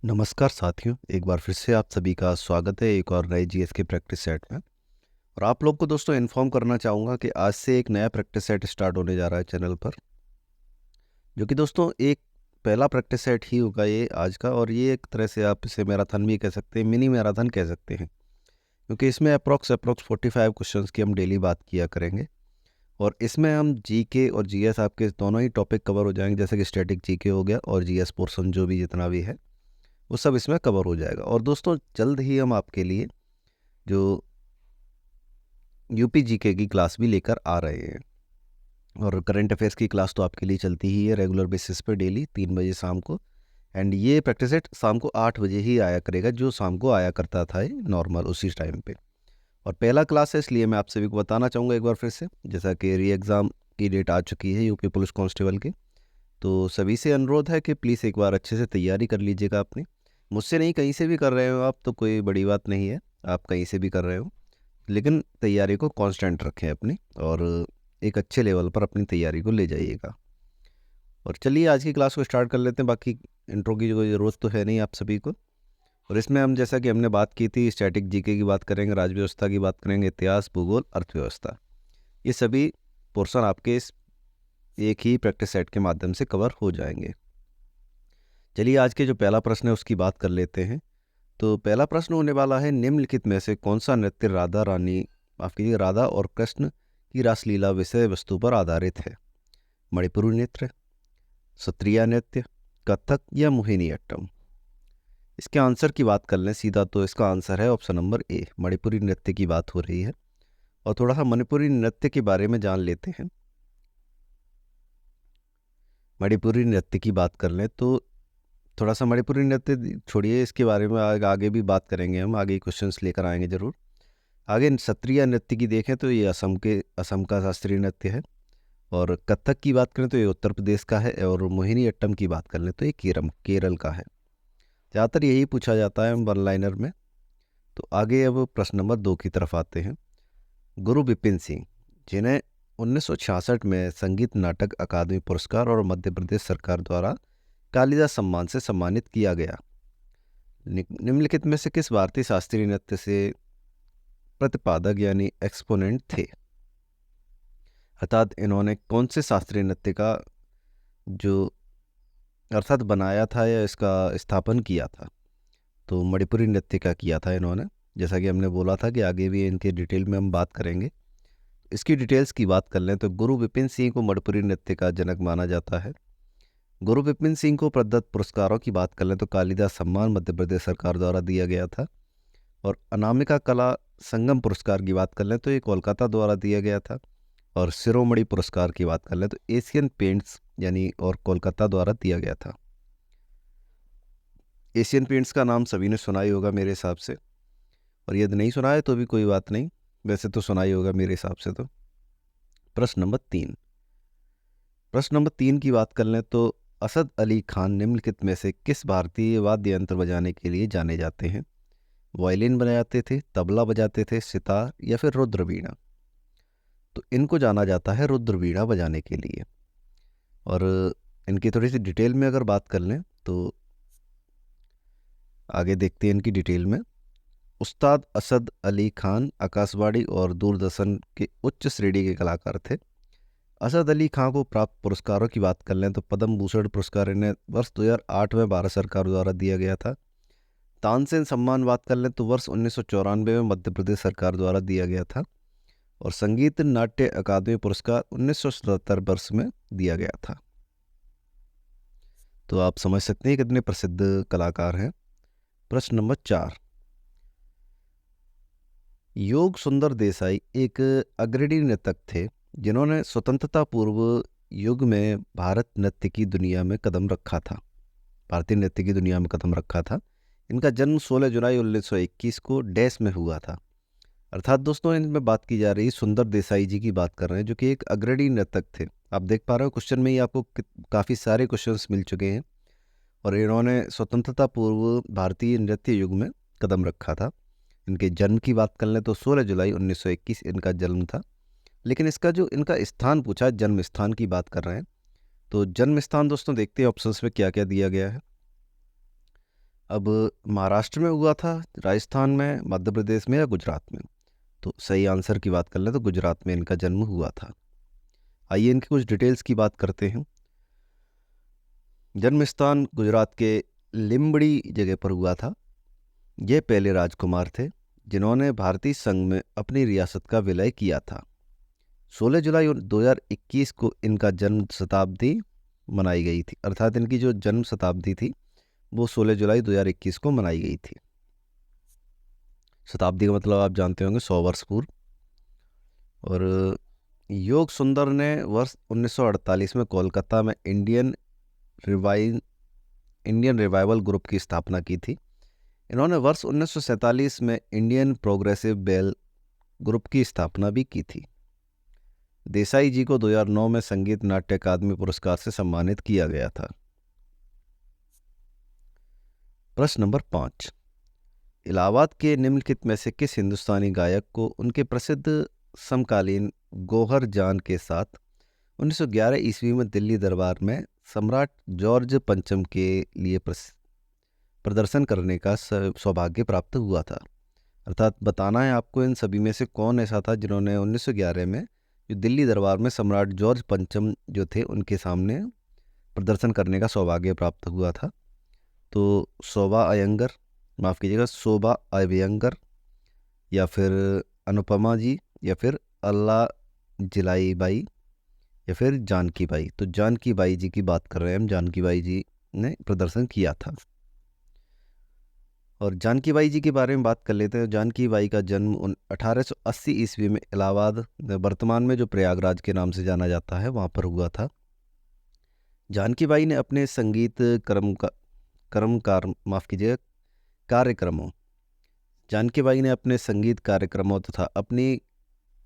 नमस्कार साथियों, एक बार फिर से आप सभी का स्वागत है एक और नए जीएस के प्रैक्टिस सेट में। और आप लोग को दोस्तों इन्फॉर्म करना चाहूँगा कि आज से एक नया प्रैक्टिस सेट स्टार्ट होने जा रहा है चैनल पर, जो कि दोस्तों एक पहला प्रैक्टिस सेट ही होगा ये आज का। और ये एक तरह से आप इसे मैराथन भी कह सकते हैं, मिनी मैराथन कह सकते हैं, क्योंकि इसमें अप्रोक्स 45 क्वेश्चंस की हम डेली बात किया करेंगे। और इसमें हम जीके और जीएस आपके दोनों ही टॉपिक कवर हो जाएंगे, जैसे कि स्टैटिक जीके हो गया और जीएस पोर्शन जो भी जितना भी है वो सब इसमें कवर हो जाएगा। और दोस्तों जल्द ही हम आपके लिए जो यूपी जीके की क्लास भी लेकर आ रहे हैं। और करंट अफेयर्स की क्लास तो आपके लिए चलती ही है रेगुलर बेसिस पे, डेली 3 बजे शाम को। एंड ये प्रैक्टिस सेट शाम को 8 बजे ही आया करेगा, जो शाम को आया करता था ये नॉर्मल उसी टाइम पे। और पहला क्लास है, इसलिए मैं आप सभी को बताना चाहूँगा एक बार फिर से, जैसा कि री एग्ज़ाम की डेट आ चुकी है यूपी पुलिस कांस्टेबल की। तो सभी से अनुरोध है कि प्लीज़ एक बार अच्छे से तैयारी कर लीजिएगा अपनी। मुझसे नहीं, कहीं से भी कर रहे हो आप तो कोई बड़ी बात नहीं है, आप कहीं से भी कर रहे हो, लेकिन तैयारी को कांस्टेंट रखें अपनी, और एक अच्छे लेवल पर अपनी तैयारी को ले जाइएगा। और चलिए आज की क्लास को स्टार्ट कर लेते हैं। बाकी इंट्रो की कोई ज़रूरत तो है नहीं आप सभी को। और इसमें हम, जैसा कि हमने बात की थी, स्टैटिक जीके की बात करेंगे, राज्य व्यवस्था की बात करेंगे, इतिहास, भूगोल, अर्थव्यवस्था, ये सभी पोर्शन आपके इस एक ही प्रैक्टिस सेट के माध्यम से कवर हो जाएंगे। चलिए आज के जो पहला प्रश्न है उसकी बात कर लेते हैं। तो पहला प्रश्न होने वाला है, निम्नलिखित में से कौन सा नृत्य राधा रानी, माफ कीजिए, राधा और कृष्ण की रासलीला विषय वस्तु पर आधारित है? मणिपुरी नृत्य, सत्रिया नृत्य, कथक या मोहिनीअट्टम? इसके आंसर की बात कर लें सीधा, तो इसका आंसर है ऑप्शन नंबर ए, मणिपुरी नृत्य की बात हो रही है। और थोड़ा सा मणिपुरी नृत्य के बारे में जान लेते हैं। मणिपुरी नृत्य की बात कर लें तो थोड़ा सा मणिपुरी नृत्य छोड़िए, इसके बारे में आगे भी बात करेंगे, हम आगे क्वेश्चंस लेकर आएंगे ज़रूर। आगे सत्रिया नृत्य की देखें तो ये असम का शास्त्रीय नृत्य है। और कथक की बात करें तो ये उत्तर प्रदेश का है। और मोहिनी अट्टम की बात कर लें तो ये केरल का है। ज़्यादातर यही पूछा जाता है वन लाइनर में। तो आगे अब प्रश्न नंबर 2 की तरफ आते हैं। गुरु विपिन सिंह, जिन्हें 1966 में संगीत नाटक अकादमी पुरस्कार और मध्य प्रदेश सरकार द्वारा कालिदास सम्मान से सम्मानित किया गया, निम्नलिखित में से किस भारतीय शास्त्रीय नृत्य से प्रतिपादक यानी एक्सपोनेंट थे? अर्थात इन्होंने कौन से शास्त्रीय नृत्य का जो अर्थात बनाया था या इसका स्थापन किया था? तो मणिपुरी नृत्य का किया था इन्होंने। जैसा कि हमने बोला था कि आगे भी इनके डिटेल में हम बात करेंगे। इसकी डिटेल्स की बात कर लें तो गुरु विपिन सिंह को मणिपुरी नृत्य का जनक माना जाता है। गुरु विपिन सिंह को प्रदत्त पुरस्कारों की बात कर लें तो कालिदास सम्मान मध्य प्रदेश सरकार द्वारा दिया गया था। और अनामिका कला संगम पुरस्कार की बात कर लें तो ये कोलकाता द्वारा दिया गया था। और शिरोमणि पुरस्कार की बात कर लें तो एशियन पेंट्स यानी और कोलकाता द्वारा दिया गया था। एशियन पेंट्स का नाम सभी ने सुना ही होगा मेरे हिसाब से, और यदि नहीं सुना है तो भी कोई बात नहीं, वैसे तो सुना ही होगा मेरे हिसाब से। तो प्रश्न नंबर 3 की बात कर लें तो असद अली खान निम्नलिखित में से किस भारतीय वाद्य यंत्र बजाने के लिए जाने जाते हैं? वायलिन बजाते थे, तबला बजाते थे, सितार या फिर रुद्रवीणा? तो इनको जाना जाता है रुद्रवीणा बजाने के लिए। और इनकी थोड़ी सी डिटेल में अगर बात कर लें तो आगे देखते हैं इनकी डिटेल में। उस्ताद असद अली खान आकाशवाणी और दूरदर्शन के उच्च श्रेणी के कलाकार थे। असद अली खान को प्राप्त पुरस्कारों की बात कर लें तो पद्म भूषण पुरस्कार इन्हें वर्ष 2008 में भारत सरकार द्वारा दिया गया था। तानसेन सम्मान बात कर लें तो वर्ष 1994 में मध्य प्रदेश सरकार द्वारा दिया गया था। और संगीत नाट्य अकादमी पुरस्कार 1977 वर्ष में दिया गया था। तो आप समझ सकते हैं कितने प्रसिद्ध कलाकार हैं। प्रश्न नंबर 4, योग सुंदर देसाई एक अग्रणी नर्तक थे जिन्होंने स्वतंत्रता पूर्व युग में भारतीय नृत्य की दुनिया में कदम रखा था। इनका जन्म 16 जुलाई 1921 को डैश में हुआ था। अर्थात दोस्तों इनमें बात की जा रही है सुंदर देसाई जी की बात कर रहे हैं, जो कि एक अग्रणी नर्तक थे। आप देख पा रहे हो क्वेश्चन में ही आपको काफ़ी सारे क्वेश्चंस मिल चुके हैं। और इन्होंने स्वतंत्रता पूर्व भारतीय नृत्य युग में कदम रखा था। इनके जन्म की बात कर लें तो 16 जुलाई 1921 इनका जन्म था। लेकिन इसका जो इनका स्थान पूछा है, जन्म स्थान की बात कर रहे हैं, तो जन्म स्थान दोस्तों देखते हैं ऑप्शंस में क्या क्या दिया गया है। अब महाराष्ट्र में हुआ था, राजस्थान में, मध्य प्रदेश में या गुजरात में? तो सही आंसर की बात कर लें तो गुजरात में इनका जन्म हुआ था। आइए इनकी कुछ डिटेल्स की बात करते हैं। जन्म स्थान गुजरात के लिम्बड़ी जगह पर हुआ था। ये पहले राजकुमार थे जिन्होंने भारतीय संघ में अपनी रियासत का विलय किया था। 16 जुलाई 2021 को इनका जन्म शताब्दी मनाई गई थी, अर्थात इनकी जो जन्म शताब्दी थी वो 16 जुलाई 2021 को मनाई गई थी। शताब्दी का मतलब आप जानते होंगे 100 वर्ष पूर्व। और योग सुंदर ने वर्ष 1948 में कोलकाता में इंडियन रिवाइवल ग्रुप की स्थापना की थी। इन्होंने वर्ष 1947 में इंडियन प्रोग्रेसिव बेल ग्रुप की स्थापना भी की थी। देसाई जी को 2009 में संगीत नाट्य अकादमी पुरस्कार से सम्मानित किया गया था। प्रश्न नंबर 5, इलाहाबाद के निम्नलिखित में से किस हिंदुस्तानी गायक को उनके प्रसिद्ध समकालीन गौहर जान के साथ 1911 ईस्वी में दिल्ली दरबार में सम्राट जॉर्ज पंचम के लिए प्रदर्शन करने का सौभाग्य प्राप्त हुआ था? अर्थात बताना है आपको इन सभी में से कौन ऐसा था जिन्होंने 1911 में जो दिल्ली दरबार में सम्राट जॉर्ज पंचम जो थे उनके सामने प्रदर्शन करने का सौभाग्य प्राप्त हुआ था। तो शोभा अयंगर, माफ़ कीजिएगा शोभा अयंगर, या फिर अनुपमा जी, या फिर अल्लाह जिलाई बाई, या फिर जानकी बाई। तो जानकी बाई जी की बात कर रहे हैं हम। जानकी बाई जी ने प्रदर्शन किया था। और जानकी बाई जी के बारे में बात कर लेते हैं। जानकी बाई का जन्म 1880 ईस्वी में इलाहाबाद, वर्तमान में जो प्रयागराज के नाम से जाना जाता है, वहाँ पर हुआ था। जानकी बाई ने अपने संगीत कार्यक्रमों जानकी बाई ने अपने संगीत कार्यक्रमों तथा अपनी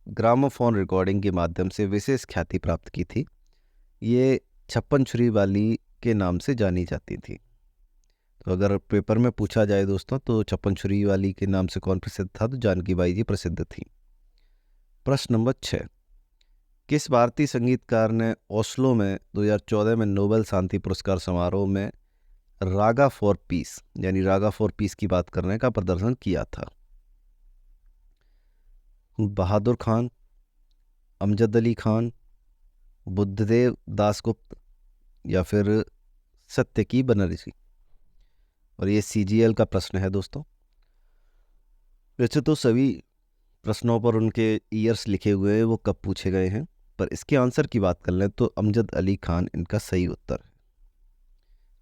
ग्रामोफोन रिकॉर्डिंग के माध्यम से विशेष ख्याति प्राप्त की थी। ये 56 छुरी वाली के नाम से जानी जाती थी। तो अगर पेपर में पूछा जाए दोस्तों तो 56 छुरी वाली के नाम से कौन प्रसिद्ध था? तो जानकी बाई जी प्रसिद्ध थी। प्रश्न नंबर 6, किस भारतीय संगीतकार ने ओस्लो में 2014 में नोबेल शांति पुरस्कार समारोह में रागा फॉर पीस, यानी रागा फॉर पीस की बात करने का प्रदर्शन किया था? बहादुर खान, अमजद अली खान, बुद्धदेव दासगुप्त, या फिर सत्यकी बनर्जी? और ये CGL का प्रश्न है दोस्तों। वैसे तो सभी प्रश्नों पर उनके ईयर्स लिखे हुए हैं, वो कब पूछे गए हैं, पर इसके आंसर की बात कर लें तो अमजद अली खान इनका सही उत्तर है।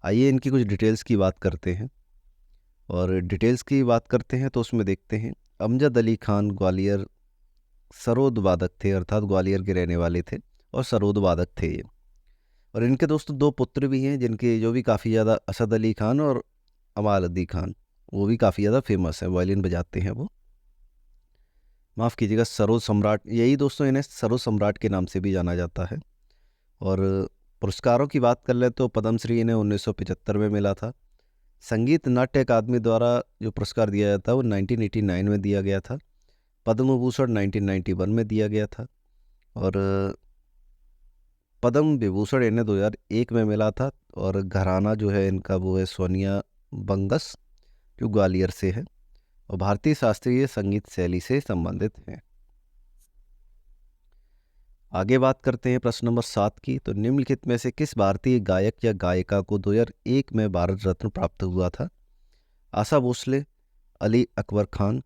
आइए इनकी कुछ डिटेल्स की बात करते हैं। और डिटेल्स की बात करते हैं तो उसमें देखते हैं अमजद अली खान ग्वालियर सरोद वादक थे, अर्थात ग्वालियर के रहने वाले थे और सरोद वादक थे ये। और इनके दोस्तों 2 पुत्र भी हैं जिनके जो भी काफ़ी ज़्यादा, असद अली खान और अमाल अली खान, वो भी काफ़ी ज़्यादा फेमस है, वायलिन बजाते हैं वो। माफ़ कीजिएगा सरोद सम्राट, यही दोस्तों इन्हें सरोद सम्राट के नाम से भी जाना जाता है। और पुरस्कारों की बात कर ले तो पद्मश्री इन्हें 1975 में मिला था। संगीत नाट्य अकादमी द्वारा जो पुरस्कार दिया जाता है वो 1989 में दिया गया था। पद्म भूषण 1991 में दिया गया था। और पद्म विभूषण इन्हें 2001 में मिला था। और घराना जो है इनका वो है सोनिया बंगस, जो ग्वालियर से है और भारतीय शास्त्रीय संगीत शैली से संबंधित हैं। आगे बात करते हैं प्रश्न नंबर 7 की। तो निम्नलिखित में से किस भारतीय गायक या गायिका को 2001 में भारत रत्न प्राप्त हुआ था? आशा भोसले, अली अकबर खान,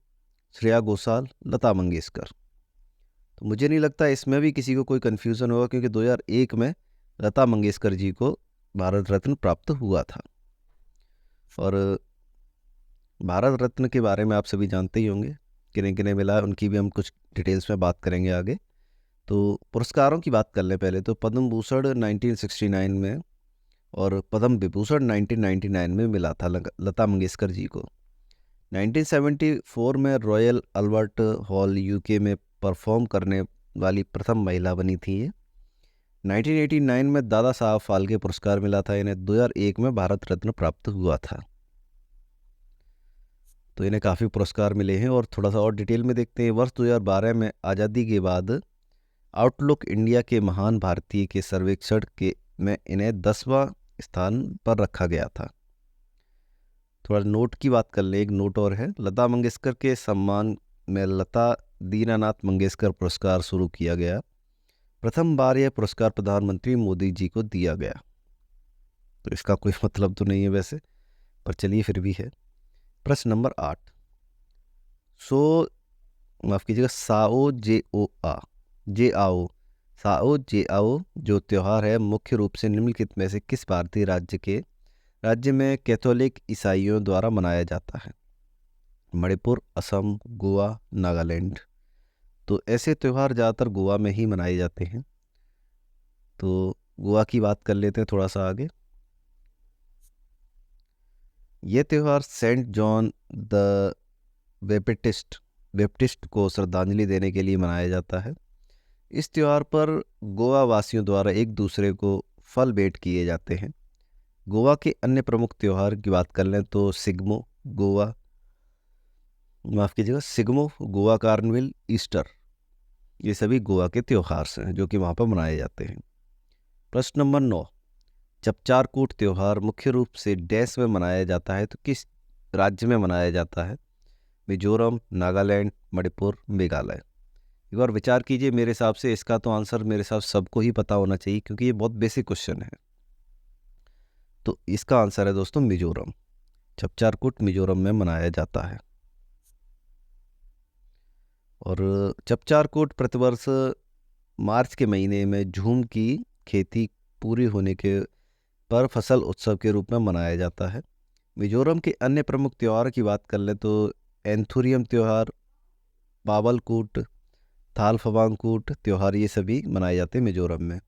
श्रेया घोषाल, लता मंगेशकर? तो मुझे नहीं लगता इसमें भी किसी को कोई कन्फ्यूज़न होगा, क्योंकि 2001 में लता मंगेशकर जी को भारत रत्न प्राप्त हुआ था। और भारत रत्न के बारे में आप सभी जानते ही होंगे, किन्हें किन्हें मिला, उनकी भी हम कुछ डिटेल्स में बात करेंगे आगे। तो पुरस्कारों की बात कर लें पहले तो पद्म भूषण 1969 में और पद्म विभूषण 1999 में मिला था लता मंगेशकर जी को। 1974 में रॉयल अल्बर्ट हॉल यूके में परफॉर्म करने वाली प्रथम महिला बनी थी ये। 1989 में दादा साहब फाल्के पुरस्कार मिला था इन्हें। 2001 में भारत रत्न प्राप्त हुआ था। तो इन्हें काफ़ी पुरस्कार मिले हैं। और थोड़ा सा और डिटेल में देखते हैं। वर्ष 2012 में आज़ादी के बाद आउटलुक इंडिया के महान भारतीय के सर्वेक्षण के में इन्हें 10वां स्थान पर रखा गया था। थोड़ा नोट की बात कर ले, एक नोट और है। लता मंगेशकर के सम्मान में लता दीनानाथ मंगेशकर पुरस्कार शुरू किया गया। प्रथम बार यह पुरस्कार प्रधानमंत्री मोदी जी को दिया गया। तो इसका कोई मतलब तो नहीं है वैसे, पर चलिए फिर भी है। प्रश्न नंबर 8। सो माफ कीजिएगा, साओ जे आओ जो त्योहार है मुख्य रूप से निम्नलिखित में से किस भारतीय राज्य में कैथोलिक ईसाइयों द्वारा मनाया जाता है? मणिपुर, असम, गोवा, नागालैंड। तो ऐसे त्यौहार ज़्यादातर गोवा में ही मनाए जाते हैं। तो गोवा की बात कर लेते हैं थोड़ा सा आगे। ये त्यौहार सेंट जॉन द बैप्टिस्ट को श्रद्धांजलि देने के लिए मनाया जाता है। इस त्यौहार पर गोवा वासियों द्वारा एक दूसरे को फल भेंट किए जाते हैं। गोवा के अन्य प्रमुख त्यौहार की बात कर लें तो सिग्मो गोवा कार्निवल, ईस्टर, ये सभी गोवा के त्यौहार हैं जो कि वहाँ पर मनाए जाते हैं। प्रश्न नंबर 9। चपचारकूट त्यौहार मुख्य रूप से डैश में मनाया जाता है, तो किस राज्य में मनाया जाता है? मिजोरम, नागालैंड, मणिपुर, मेघालय। एक बार विचार कीजिए, मेरे हिसाब से इसका तो आंसर मेरे हिसाब सबको ही पता होना चाहिए क्योंकि ये बहुत बेसिक क्वेश्चन है। तो इसका आंसर है दोस्तों मिजोरम। चपचारकूट मिजोरम में मनाया जाता है। और चपचारकूट प्रतिवर्ष मार्च के महीने में झूम की खेती पूरी होने के पर फसल उत्सव के रूप में मनाया जाता है। मिजोरम के अन्य प्रमुख त्यौहार की बात कर ले तो एंथुरियम त्यौहार, पावलकूट, थालफवांगकूट त्यौहार, ये सभी मनाए जाते हैं मिजोरम में।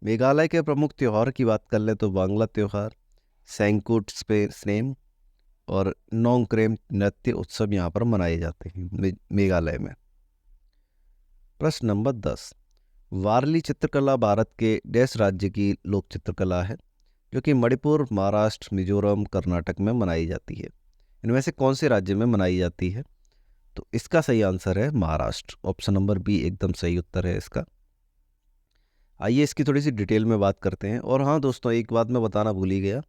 मेघालय के प्रमुख त्यौहार की बात कर ले तो बांग्ला त्यौहार, सैंकूट स्नेम और नोंगक्रेम नृत्य उत्सव यहाँ पर मनाए जाते हैं मेघालय में। प्रश्न नंबर 10। वारली चित्रकला भारत के डैश राज्य की लोक चित्रकला है जो कि मणिपुर, महाराष्ट्र, मिजोरम, कर्नाटक में मनाई जाती है। इनमें से कौन से राज्य में मनाई जाती है? तो इसका सही आंसर है महाराष्ट्र। ऑप्शन नंबर बी एकदम सही उत्तर है इसका। आइए इसकी थोड़ी सी डिटेल में बात करते हैं। और हाँ दोस्तों, एक बात मैं बताना भूल ही गया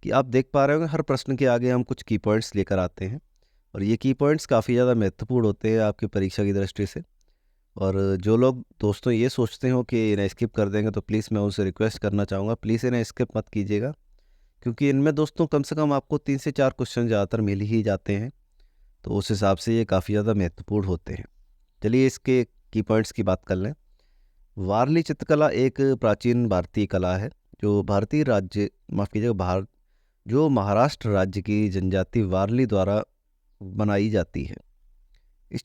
कि आप देख पा रहे होंगे हर प्रश्न के आगे हम कुछ की पॉइंट्स लेकर आते हैं और ये की पॉइंट्स काफ़ी ज़्यादा महत्वपूर्ण होते हैं आपकी परीक्षा की दृष्टि से। और जो लोग दोस्तों ये सोचते हो कि इन्हें स्किप कर देंगे तो प्लीज़ मैं उनसे रिक्वेस्ट करना चाहूँगा, प्लीज़ इन्हें स्किप मत कीजिएगा क्योंकि इनमें दोस्तों कम से कम आपको 3 से 4 क्वेश्चन ज़्यादातर मिल ही जाते हैं। तो उस हिसाब से ये काफ़ी ज़्यादा महत्वपूर्ण होते हैं। चलिए इसके की पॉइंट्स की बात कर लें। वारली चित्रकला एक प्राचीन भारतीय कला है जो जो महाराष्ट्र राज्य की जनजाति वारली द्वारा बनाई जाती है। इस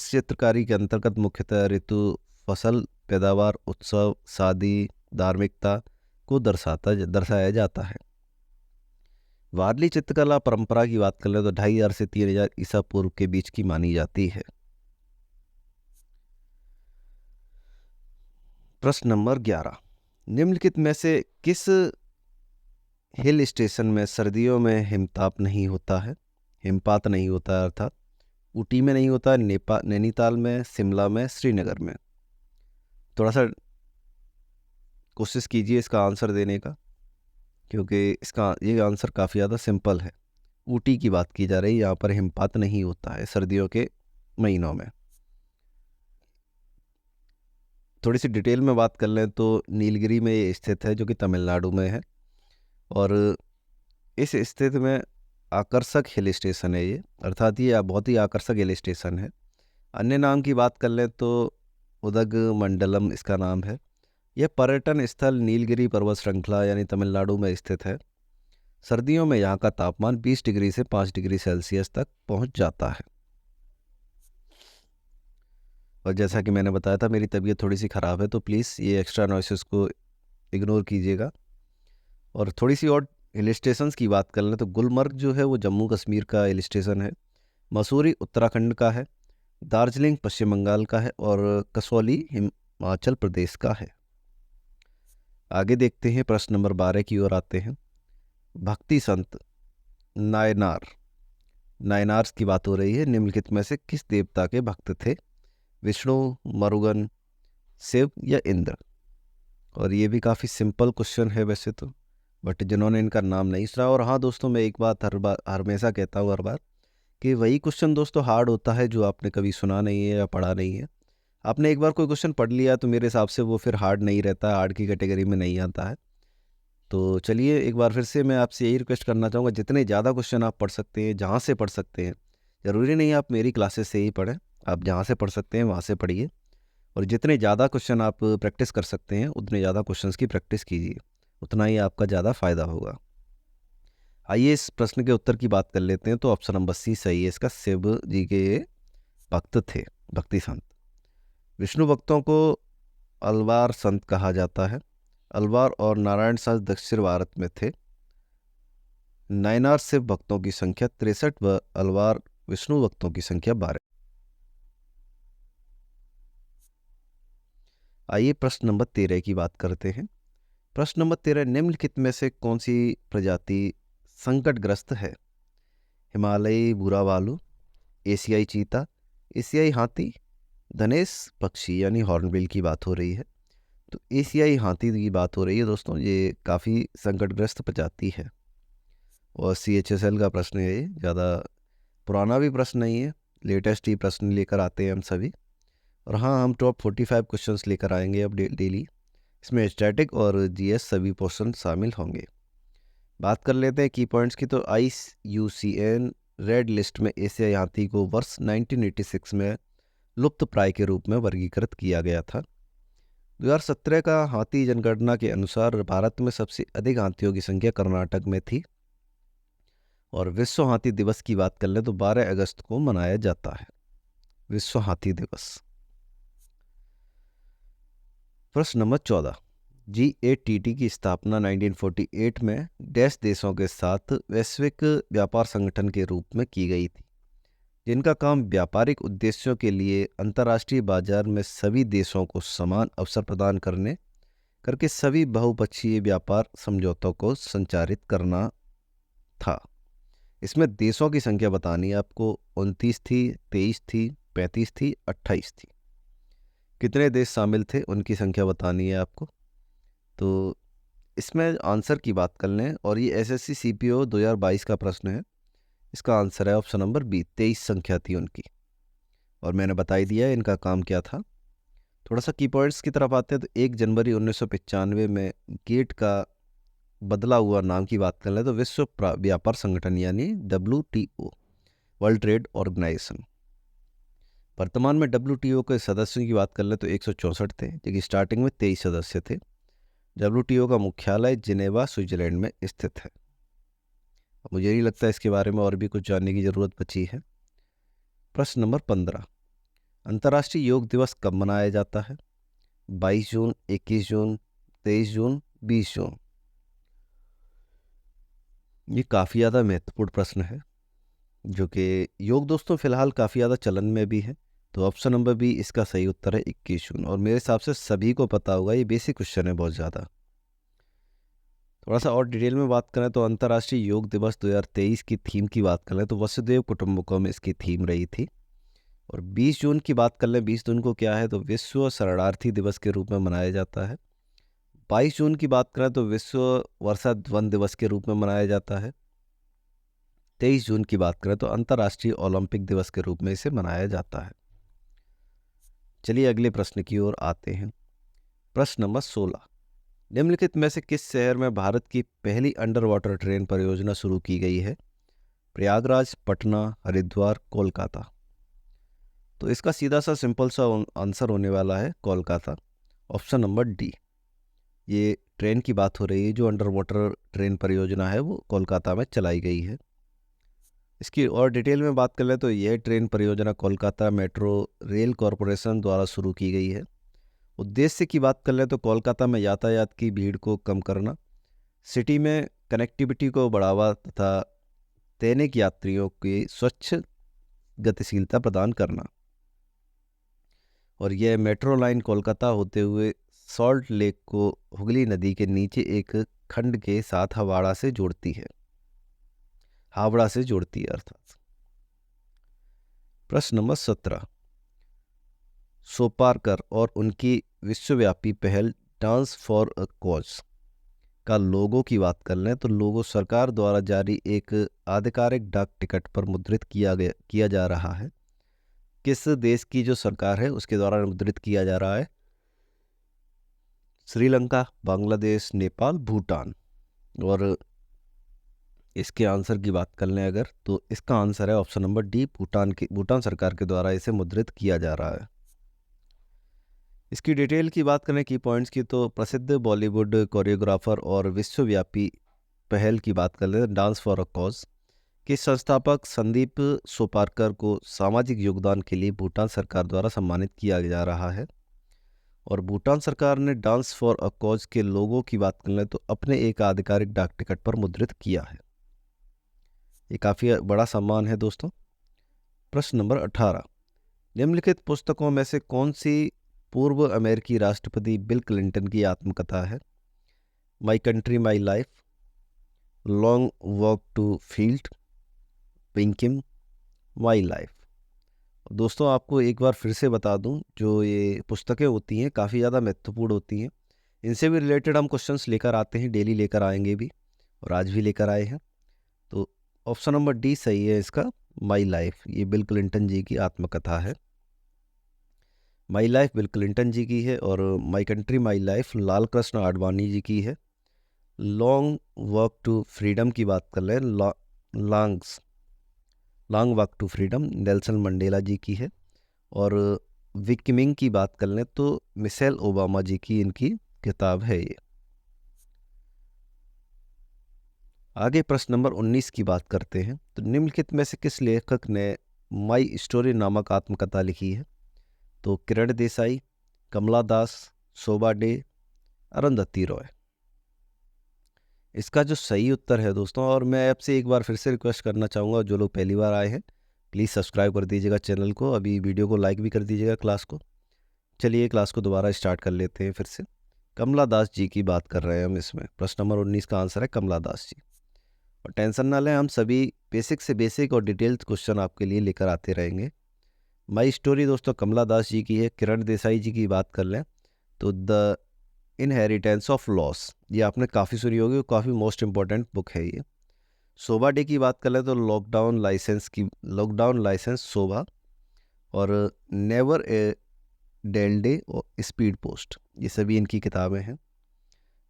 चित्रकारी के अंतर्गत मुख्यतः ऋतु, फसल, पैदावार, उत्सव, शादी, धार्मिकता को दर्शाया जाता है। वारली चित्रकला परंपरा की बात कर ले तो 2500 से 3000 ईसा पूर्व के बीच की मानी जाती है। प्रश्न नंबर 11। निम्नलिखित में से किस हिल स्टेशन में सर्दियों में हिमपात नहीं होता है? अर्थात ऊटी में नहीं होता, नैनीताल में, शिमला में, श्रीनगर में। थोड़ा सा कोशिश कीजिए इसका आंसर देने का क्योंकि ये आंसर काफ़ी ज़्यादा सिंपल है। ऊटी की बात की जा रही है, यहाँ पर हिमपात नहीं होता है सर्दियों के महीनों में। थोड़ी सी डिटेल में बात कर लें तो नीलगिरी में ये स्थित है जो कि तमिलनाडु में है और इस स्थिति में आकर्षक हिल स्टेशन है ये, अर्थात ये बहुत ही आकर्षक हिल स्टेशन है। अन्य नाम की बात कर लें तो उदगमंडलम इसका नाम है। यह पर्यटन स्थल नीलगिरी पर्वत श्रृंखला यानी तमिलनाडु में स्थित है। सर्दियों में यहाँ का तापमान 20 डिग्री से 5 डिग्री सेल्सियस तक पहुँच जाता है। और जैसा कि मैंने बताया था मेरी तबीयत थोड़ी सी ख़राब है तो प्लीज़ ये एक्स्ट्रा नॉइसेस को इग्नोर कीजिएगा। और थोड़ी सी और हिल स्टेशंस की बात कर लें तो गुलमर्ग जो है वो जम्मू कश्मीर का हिल स्टेशन है, मसूरी उत्तराखंड का है, दार्जिलिंग पश्चिम बंगाल का है और कसौली हिमाचल प्रदेश का है। आगे देखते हैं, प्रश्न नंबर 12 की ओर आते हैं। भक्ति संत नायनार्स की बात हो रही है। निम्नलिखित में से किस देवता के भक्त थे? विष्णु, मरुगन, शिव या इंद्र? और ये भी काफ़ी सिंपल क्वेश्चन है वैसे तो। बट जिन्होंने इनका नाम नहीं सुना। और हाँ दोस्तों, मैं एक बात हर बार हमेशा कहता हूँ हर बार, कि वही क्वेश्चन दोस्तों हार्ड होता है जो आपने कभी सुना नहीं है या पढ़ा नहीं है। आपने एक बार कोई क्वेश्चन पढ़ लिया तो मेरे हिसाब से वो फिर हार्ड नहीं रहता, हार्ड की कैटेगरी में नहीं आता है। तो चलिए एक बार फिर से मैं आपसे यही रिक्वेस्ट करना चाहूँगा, जितने ज़्यादा क्वेश्चन आप पढ़ सकते हैं, जहाँ से पढ़ सकते हैं, ज़रूरी नहीं आप मेरी क्लासेस से ही पढ़ें, आप जहाँ से पढ़ सकते हैं वहाँ से पढ़िए। और जितने ज़्यादा क्वेश्चन आप प्रैक्टिस कर सकते हैं उतने ज़्यादा क्वेश्चंस की प्रैक्टिस कीजिए, उतना ही आपका ज़्यादा फायदा होगा। आइए इस प्रश्न के उत्तर की बात कर लेते हैं। तो ऑप्शन नंबर सी सही है इसका। शिव जी के ये भक्त थे, भक्ति संत। विष्णु भक्तों को अलवार संत कहा जाता है। अलवार और नारायण संत दक्षिण भारत में थे। नयनार शिव भक्तों की संख्या 63 व अलवार विष्णु भक्तों की संख्या 12। आइए प्रश्न नंबर 13 की बात करते हैं। प्रश्न नंबर 13, निम्नलिखित में से कौन सी प्रजाति संकटग्रस्त है? हिमालयी भूरा भालू, एशियाई चीता, एशियाई हाथी, धनेश पक्षी यानी हॉर्नबिल की बात हो रही है। तो एशियाई हाथी की बात हो रही है दोस्तों, ये काफ़ी संकटग्रस्त प्रजाति है। और CHSL का प्रश्न है ये, ज़्यादा पुराना भी प्रश्न नहीं है, लेटेस्ट ही प्रश्न लेकर आते हैं हम सभी। और हाँ, हम टॉप 45 क्वेश्चंस लेकर आएंगे अब डेली। इसमें स्टैटिक और GS सभी पोर्शन शामिल होंगे। बात कर लेते हैं की पॉइंट्स की। तो IUCN रेड लिस्ट में एशियाई हाथी को वर्ष 1986 में लुप्त प्राय के रूप में वर्गीकृत किया गया था। 2017 का हाथी जनगणना के अनुसार भारत में सबसे अधिक हाथियों की संख्या कर्नाटक में थी। और विश्व हाथी दिवस की बात कर लें तो 12 अगस्त को मनाया जाता है विश्व हाथी दिवस। प्रश्न नंबर 14, GATT की स्थापना 1948 में डैश देशों के साथ वैश्विक व्यापार संगठन के रूप में की गई थी, जिनका काम व्यापारिक उद्देश्यों के लिए अंतर्राष्ट्रीय बाजार में सभी देशों को समान अवसर प्रदान करके सभी बहुपक्षीय व्यापार समझौतों को संचालित करना था। इसमें देशों की संख्या बतानी है आपको। 29 थी, 23 थी, 35 थी, 28 थी। कितने देश शामिल थे उनकी संख्या बतानी है आपको। तो इसमें आंसर की बात कर लें, और ये SSC CPO 2022 का प्रश्न है। इसका आंसर है ऑप्शन नंबर बी, 23 संख्या थी उनकी। और मैंने बता ही दिया इनका काम क्या था। थोड़ा सा की पॉइंट्स की तरफ आते हैं। तो 1 जनवरी 1995 में गेट का बदला हुआ नाम की बात कर लें तो विश्व व्यापार संगठन यानी WTO, वर्ल्ड ट्रेड ऑर्गेनाइजेशन। वर्तमान में WTO के सदस्यों की बात कर लें तो 164 थे, जबकि स्टार्टिंग में 23 सदस्य थे। WTO का मुख्यालय जिनेवा स्विट्जरलैंड में स्थित है। मुझे नहीं लगता इसके बारे में और भी कुछ जानने की ज़रूरत बची है। प्रश्न नंबर 15, अंतर्राष्ट्रीय योग दिवस कब मनाया जाता है? 22 जून, 21 जून, 23 जून, 20 जून। ये काफ़ी ज़्यादा महत्वपूर्ण प्रश्न है, जो कि योग दोस्तों फिलहाल काफ़ी ज़्यादा चलन में भी है। तो ऑप्शन नंबर बी इसका सही उत्तर है 21 जून। और मेरे हिसाब से सभी को पता होगा, ये बेसिक क्वेश्चन है बहुत ज़्यादा। थोड़ा सा और डिटेल में बात करें तो अंतर्राष्ट्रीय योग दिवस 2023 की थीम की बात करें तो वसुधैव कुटुंबकम इसकी थीम रही थी। और 20 जून की बात कर लें, 20 जून को क्या है तो विश्व शरणार्थी दिवस के रूप में मनाया जाता है। 22 जून की बात करें तो विश्व वर्षा वन दिवस के रूप में मनाया जाता है। 23 जून की बात करें तो अंतर्राष्ट्रीय ओलंपिक दिवस के रूप में इसे मनाया जाता है। चलिए अगले प्रश्न की ओर आते हैं। प्रश्न नंबर 16, निम्नलिखित में से किस शहर में भारत की पहली अंडर वाटर ट्रेन परियोजना शुरू की गई है? प्रयागराज, पटना, हरिद्वार, कोलकाता। तो इसका सीधा सा सिंपल सा आंसर होने वाला है कोलकाता, ऑप्शन नंबर डी। ये ट्रेन की बात हो रही है, जो अंडर वाटर ट्रेन परियोजना है वो कोलकाता में चलाई गई है। इसकी और डिटेल में बात कर लें तो यह ट्रेन परियोजना कोलकाता मेट्रो रेल कॉरपोरेशन द्वारा शुरू की गई है। उद्देश्य की बात कर लें तो कोलकाता में यातायात की भीड़ को कम करना, सिटी में कनेक्टिविटी को बढ़ावा तथा दैनिक यात्रियों की स्वच्छ गतिशीलता प्रदान करना। और यह मेट्रो लाइन कोलकाता होते हुए सॉल्ट लेक को हुगली नदी के नीचे एक खंड के साथ हावड़ा से जोड़ती है अर्थात। प्रश्न नंबर 17, सोपारकर और उनकी विश्वव्यापी पहल डांस फॉर अ कॉज का लोगो की बात कर लें तो लोगो सरकार द्वारा जारी एक आधिकारिक डाक टिकट पर मुद्रित किया जा रहा है। किस देश की जो सरकार है उसके द्वारा मुद्रित किया जा रहा है? श्रीलंका, बांग्लादेश, नेपाल, भूटान। और इसके आंसर की बात कर लें अगर, तो इसका आंसर है ऑप्शन नंबर डी, भूटान सरकार के द्वारा इसे मुद्रित किया जा रहा है। इसकी डिटेल की बात करें की पॉइंट्स की, तो प्रसिद्ध बॉलीवुड कोरियोग्राफर और विश्वव्यापी पहल की बात कर लें डांस फॉर अ कॉज के संस्थापक संदीप सोपारकर को सामाजिक योगदान के लिए भूटान सरकार द्वारा सम्मानित किया जा रहा है। और भूटान सरकार ने डांस फॉर अ कॉज के लोगों की बात कर लें तो अपने एक आधिकारिक डाक टिकट पर मुद्रित किया है। ये काफ़ी बड़ा सम्मान है दोस्तों। प्रश्न नंबर 18, निम्नलिखित पुस्तकों में से कौन सी पूर्व अमेरिकी राष्ट्रपति बिल क्लिंटन की आत्मकथा है? My country my life, long walk to field, पिंकिम, माई लाइफ। दोस्तों आपको एक बार फिर से बता दूं, जो ये पुस्तकें होती हैं काफ़ी ज़्यादा महत्वपूर्ण होती हैं। इनसे भी रिलेटेड हम क्वेश्चंस लेकर आते हैं, डेली लेकर आएंगे भी, और आज भी लेकर आए हैं। तो ऑप्शन नंबर डी सही है इसका, माई लाइफ। ये बिल क्लिंटन जी की आत्मकथा है। माई लाइफ बिल क्लिंटन जी की है, और माई country my life Lal Krishna Advani ji की है। लॉन्ग वॉक टू फ्रीडम की बात कर लें, long walk to freedom Nelson Mandela ji की है। और विकमिंग की बात कर लें तो मिशेल ओबामा जी की इनकी किताब है ये। आगे प्रश्न नंबर 19 की बात करते हैं। तो निम्नलिखित में से किस लेखक ने माई स्टोरी नामक आत्मकथा लिखी है? तो किरण देसाई, कमला दास, शोभा डे, अरुंधति रॉय। इसका जो सही उत्तर है दोस्तों, और मैं आपसे एक बार फिर से रिक्वेस्ट करना चाहूँगा, जो लोग पहली बार आए हैं प्लीज़ सब्सक्राइब कर दीजिएगा चैनल को, अभी वीडियो को लाइक भी कर दीजिएगा क्लास को। चलिए क्लास को दोबारा स्टार्ट कर लेते हैं फिर से। कमला दास जी की बात कर रहे हैं हम इसमें। प्रश्न नंबर 19 का आंसर है कमला दास जी। और टेंशन ना लें, हम सभी बेसिक से बेसिक और डिटेल्ड क्वेश्चन आपके लिए लेकर आते रहेंगे। माई स्टोरी दोस्तों कमला दास जी की है। किरण देसाई जी की बात कर लें तो द इनहेरिटेंस ऑफ लॉस, ये आपने काफ़ी सुनी होगी, काफ़ी मोस्ट इंपॉर्टेंट बुक है ये। शोभा डे की बात कर लें तो लॉकडाउन लाइसेंस शोभा, और नेवर ए डेल डे और स्पीड पोस्ट, ये सभी इनकी किताबें हैं।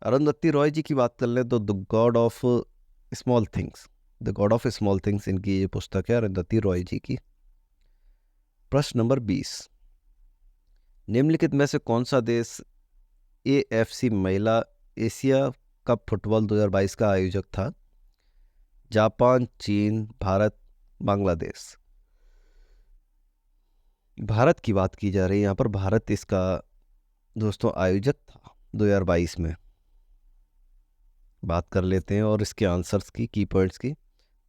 अरुंधति रॉय जी की बात कर लें तो the God of small things इनकी ये पुस्तक है अरुंधति रॉय जी की। प्रश्न नंबर 20, निम्नलिखित में से कौन सा देश AFC महिला एशिया कप फुटबॉल 2022 का आयोजक था? जापान, चीन, भारत, बांग्लादेश। भारत की बात की जा रही है यहाँ पर। भारत इसका दोस्तों आयोजक था 2022 में। बात कर लेते हैं और इसके आंसर्स की पॉइंट्स की।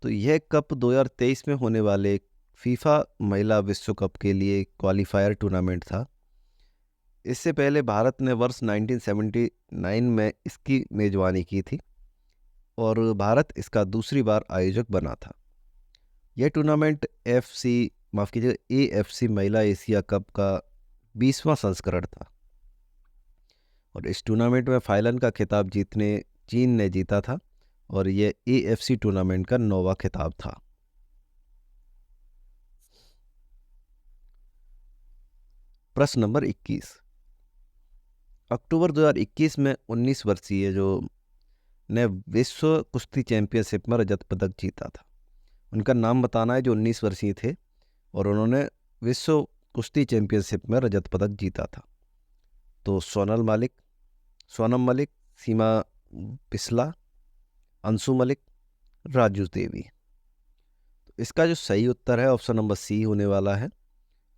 तो यह कप 2023 में होने वाले फीफा महिला विश्व कप के लिए क्वालिफायर टूर्नामेंट था। इससे पहले भारत ने वर्ष 1979 में इसकी मेजबानी की थी, और भारत इसका दूसरी बार आयोजक बना था। यह टूर्नामेंट AFC महिला एशिया कप का 20वां संस्करण था, और इस टूर्नामेंट में फाइनल का खिताब चीन ने जीता था, और यह AFC टूर्नामेंट का 9वां खिताब था। प्रश्न नंबर 21, अक्टूबर 2021 में 19 वर्षीय जो ने विश्व कुश्ती चैंपियनशिप में रजत पदक जीता था, उनका नाम बताना है, जो 19 वर्षीय थे और उन्होंने विश्व कुश्ती चैंपियनशिप में रजत पदक जीता था। तो सोनम मलिक, सीमा बिस्ला, अंशु मलिक, राजू देवी। तो इसका जो सही उत्तर है ऑप्शन नंबर सी होने वाला है,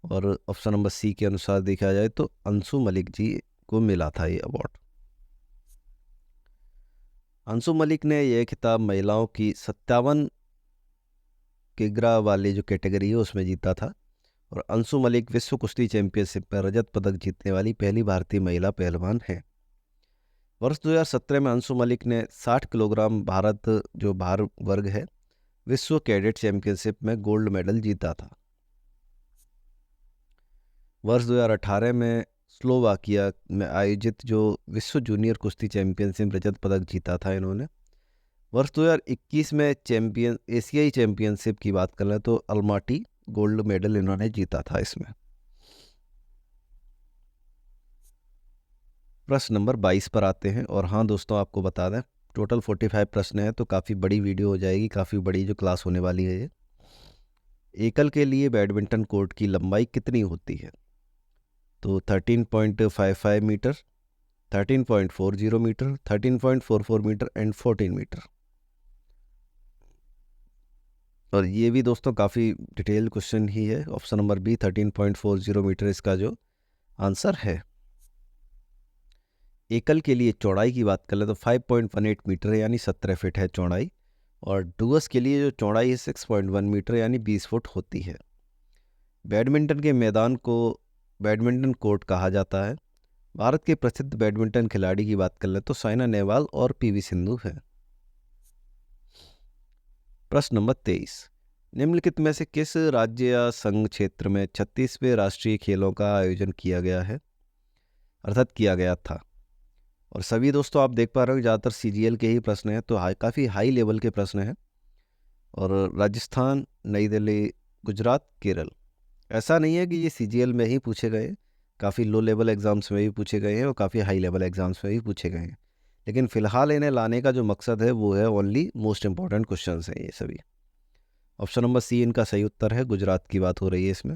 और ऑप्शन नंबर सी के अनुसार देखा जाए तो अंशु मलिक जी को मिला था ये अवार्ड। अंशु मलिक ने यह खिताब महिलाओं की 57 किग्रा वाली जो कैटेगरी है उसमें जीता था, और अंशु मलिक विश्व कुश्ती चैंपियनशिप में रजत पदक जीतने वाली पहली भारतीय महिला पहलवान है। वर्ष 2017 में अंशु मलिक ने 60 किलोग्राम भारत जो भार वर्ग है विश्व कैडेट चैंपियनशिप में गोल्ड मेडल जीता था। वर्ष 2018 में स्लोवाकिया में आयोजित जो विश्व जूनियर कुश्ती चैंपियनशिप रजत पदक जीता था इन्होंने। वर्ष 2021 में एशियाई चैंपियनशिप की बात कर लें तो अल्माटी गोल्ड मेडल इन्होंने जीता था इसमें। प्रश्न नंबर 22 पर आते हैं। और हाँ दोस्तों, आपको बता दें टोटल 45 प्रश्न है, तो काफ़ी बड़ी वीडियो हो जाएगी, काफ़ी बड़ी जो क्लास होने वाली है ये। एकल के लिए बैडमिंटन कोर्ट की लंबाई कितनी होती है? तो 13.55 metre, 13.40 metre, 13.44 metre and 14 metre. और ये भी दोस्तों काफ़ी डिटेल क्वेश्चन ही है। ऑप्शन नंबर बी 13.40 मीटर इसका जो आंसर है। एकल के लिए चौड़ाई की बात कर ले तो 5.18 मीटर यानी 17 फीट है चौड़ाई। और डुअस के लिए जो चौड़ाई है 6.1 मीटर यानी 20 फुट होती है। बैडमिंटन के मैदान को बैडमिंटन कोर्ट कहा जाता है। भारत के प्रसिद्ध बैडमिंटन खिलाड़ी की बात कर ले तो साइना नेहवाल और पीवी सिंधु है। प्रश्न नंबर 23, निम्नलिखित में से किस राज्य या संघ क्षेत्र में 36वें राष्ट्रीय खेलों का आयोजन किया गया है, अर्थात किया गया था? और सभी दोस्तों आप देख पा रहे हो ज़्यादातर सीजीएल के ही प्रश्न हैं, तो काफ़ी हाई लेवल के प्रश्न हैं। और राजस्थान, नई दिल्ली, गुजरात, केरल। ऐसा नहीं है कि ये सीजीएल में ही पूछे गए, काफ़ी लो लेवल एग्ज़ाम्स में भी पूछे गए हैं और काफ़ी हाई लेवल एग्ज़ाम्स में भी पूछे गए हैं। लेकिन फ़िलहाल इन्हें लाने का जो मकसद है वो है ओनली मोस्ट इंपॉर्टेंट क्वेश्चंस हैं ये सभी। ऑप्शन नंबर सी इनका सही उत्तर है, गुजरात की बात हो रही है इसमें।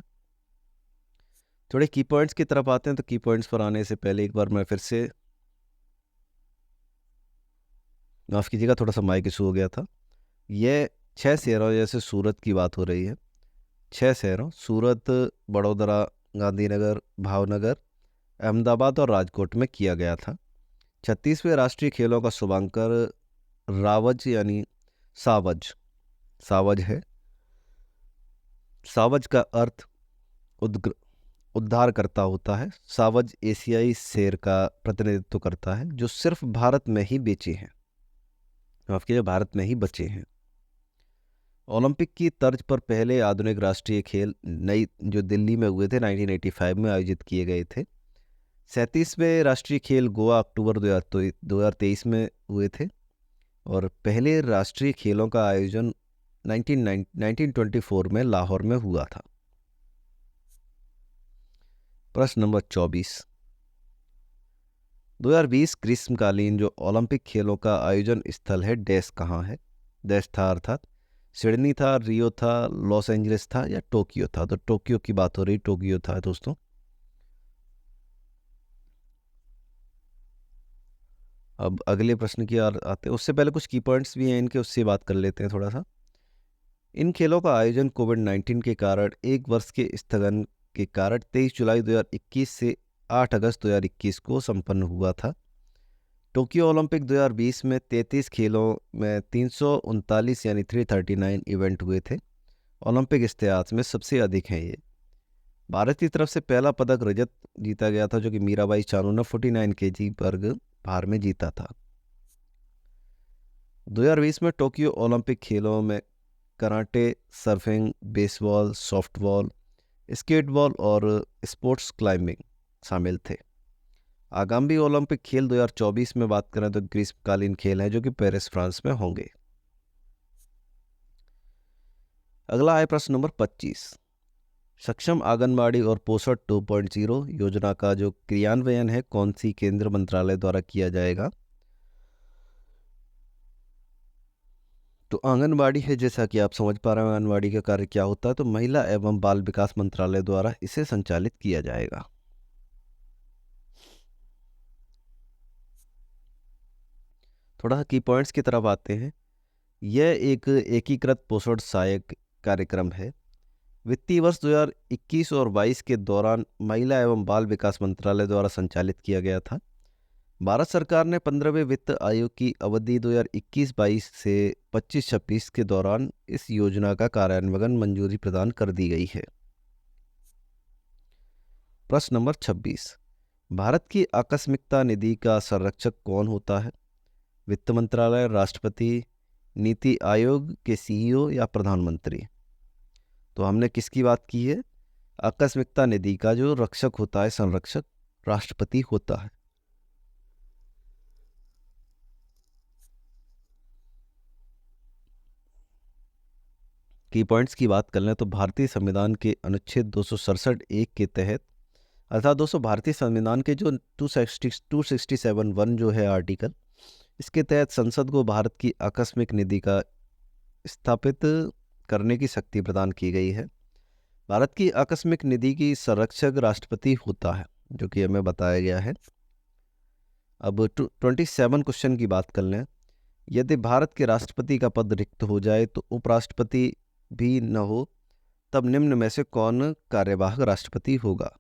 थोड़े की पॉइंट्स की तरफ आते हैं, तो की पॉइंट्स पर आने से पहले एक बार मैं फिर से, माफ़ कीजिएगा थोड़ा सा माइक इशू हो गया था। ये 6 शहरों, जैसे सूरत की बात हो रही है, 6 शहरों सूरत, बड़ोदरा, गांधीनगर, भावनगर, अहमदाबाद और राजकोट में किया गया था। 36वें राष्ट्रीय खेलों का शुभांकर रावज यानी सावज सावज है। सावज का अर्थ उद्धार करता होता है। सावज एशियाई शेर का प्रतिनिधित्व करता है जो सिर्फ भारत में ही बेचे हैं, आपके जो भारत में ही बचे हैं। ओलंपिक की तर्ज पर पहले आधुनिक राष्ट्रीय खेल नई जो दिल्ली में हुए थे 1985 में आयोजित किए गए थे। 37वें राष्ट्रीय खेल गोवा अक्टूबर 2023 में हुए थे। और पहले राष्ट्रीय खेलों का आयोजन 1924 में लाहौर में हुआ था। प्रश्न नंबर 24, 2020 ग्रीष्मकालीन जो ओलंपिक खेलों का आयोजन स्थल है डैश कहाँ है? डैश था अर्थात सिडनी था, रियो था, लॉस एंजलिस था या टोक्यो था? तो टोक्यो की बात हो रही, टोक्यो था दोस्तों। अब अगले प्रश्न की ओर आते हैं, उससे पहले कुछ की पॉइंट्स भी हैं इनके, उससे बात कर लेते हैं थोड़ा सा। इन खेलों का आयोजन कोविड-19 के कारण एक वर्ष के स्थगन के कारण 23 जुलाई 2021 से 8 अगस्त 2021 को संपन्न हुआ था। टोक्यो ओलंपिक 2020 में 33 खेलों में 339 यानी 339 इवेंट हुए थे। ओलंपिक इतिहास में सबसे अधिक हैं ये। भारत की तरफ से पहला पदक रजत जीता गया था जो कि मीराबाई चानू ने 49 kg वर्ग भार में जीता था। 2020 में टोक्यो ओलंपिक खेलों में कराटे, सर्फिंग, बेसबॉल, सॉफ्टबॉल, स्केटबॉल और स्पोर्ट्स क्लाइंबिंग शामिल थे। आगामी ओलंपिक खेल 2024 में बात करें तो ग्रीष्मकालीन खेल हैं जो कि पेरिस, फ्रांस में होंगे। अगला है प्रश्न नंबर 25, सक्षम आंगनबाड़ी और पोषण 2.0 योजना का जो क्रियान्वयन है कौन सी केंद्र मंत्रालय द्वारा किया जाएगा? तो आंगनबाड़ी है, जैसा कि आप समझ पा रहे हैं आंगनबाड़ी का कार्य क्या होता है, तो महिला एवं बाल विकास मंत्रालय द्वारा इसे संचालित किया जाएगा। थोड़ा की पॉइंट्स की तरफ आते हैं। यह एक एकीकृत पोषण सहायक कार्यक्रम है। वित्तीय वर्ष 2021 और 22 के दौरान महिला एवं बाल विकास मंत्रालय द्वारा संचालित किया गया था। भारत सरकार ने 15वें वित्त आयोग की अवधि 2021-22 से 25-26 के दौरान इस योजना का कार्यान्वयन मंजूरी प्रदान कर दी गई है। प्रश्न नंबर 26, भारत की आकस्मिकता निधि का संरक्षक कौन होता है? वित्त मंत्रालय, राष्ट्रपति, नीति आयोग के सीईओ या प्रधानमंत्री? तो हमने किसकी बात की है? आकस्मिकता निधि का जो रक्षक होता है, संरक्षक, राष्ट्रपति होता है। की पॉइंट्स की बात कर लें तो भारतीय संविधान के अनुच्छेद 267(1) के तहत, अर्थात दोस्तों भारतीय संविधान के जो 267(1) जो है आर्टिकल, इसके तहत संसद को भारत की आकस्मिक निधि का स्थापित करने की शक्ति प्रदान की गई है। भारत की आकस्मिक निधि की संरक्षक राष्ट्रपति होता है, जो कि हमें बताया गया है। अब 27 क्वेश्चन की बात कर लें। यदि भारत के राष्ट्रपति का पद रिक्त हो जाए तो उपराष्ट्रपति भी न हो, तब निम्न में से कौन कार्यवाहक राष्ट्रपति होगा?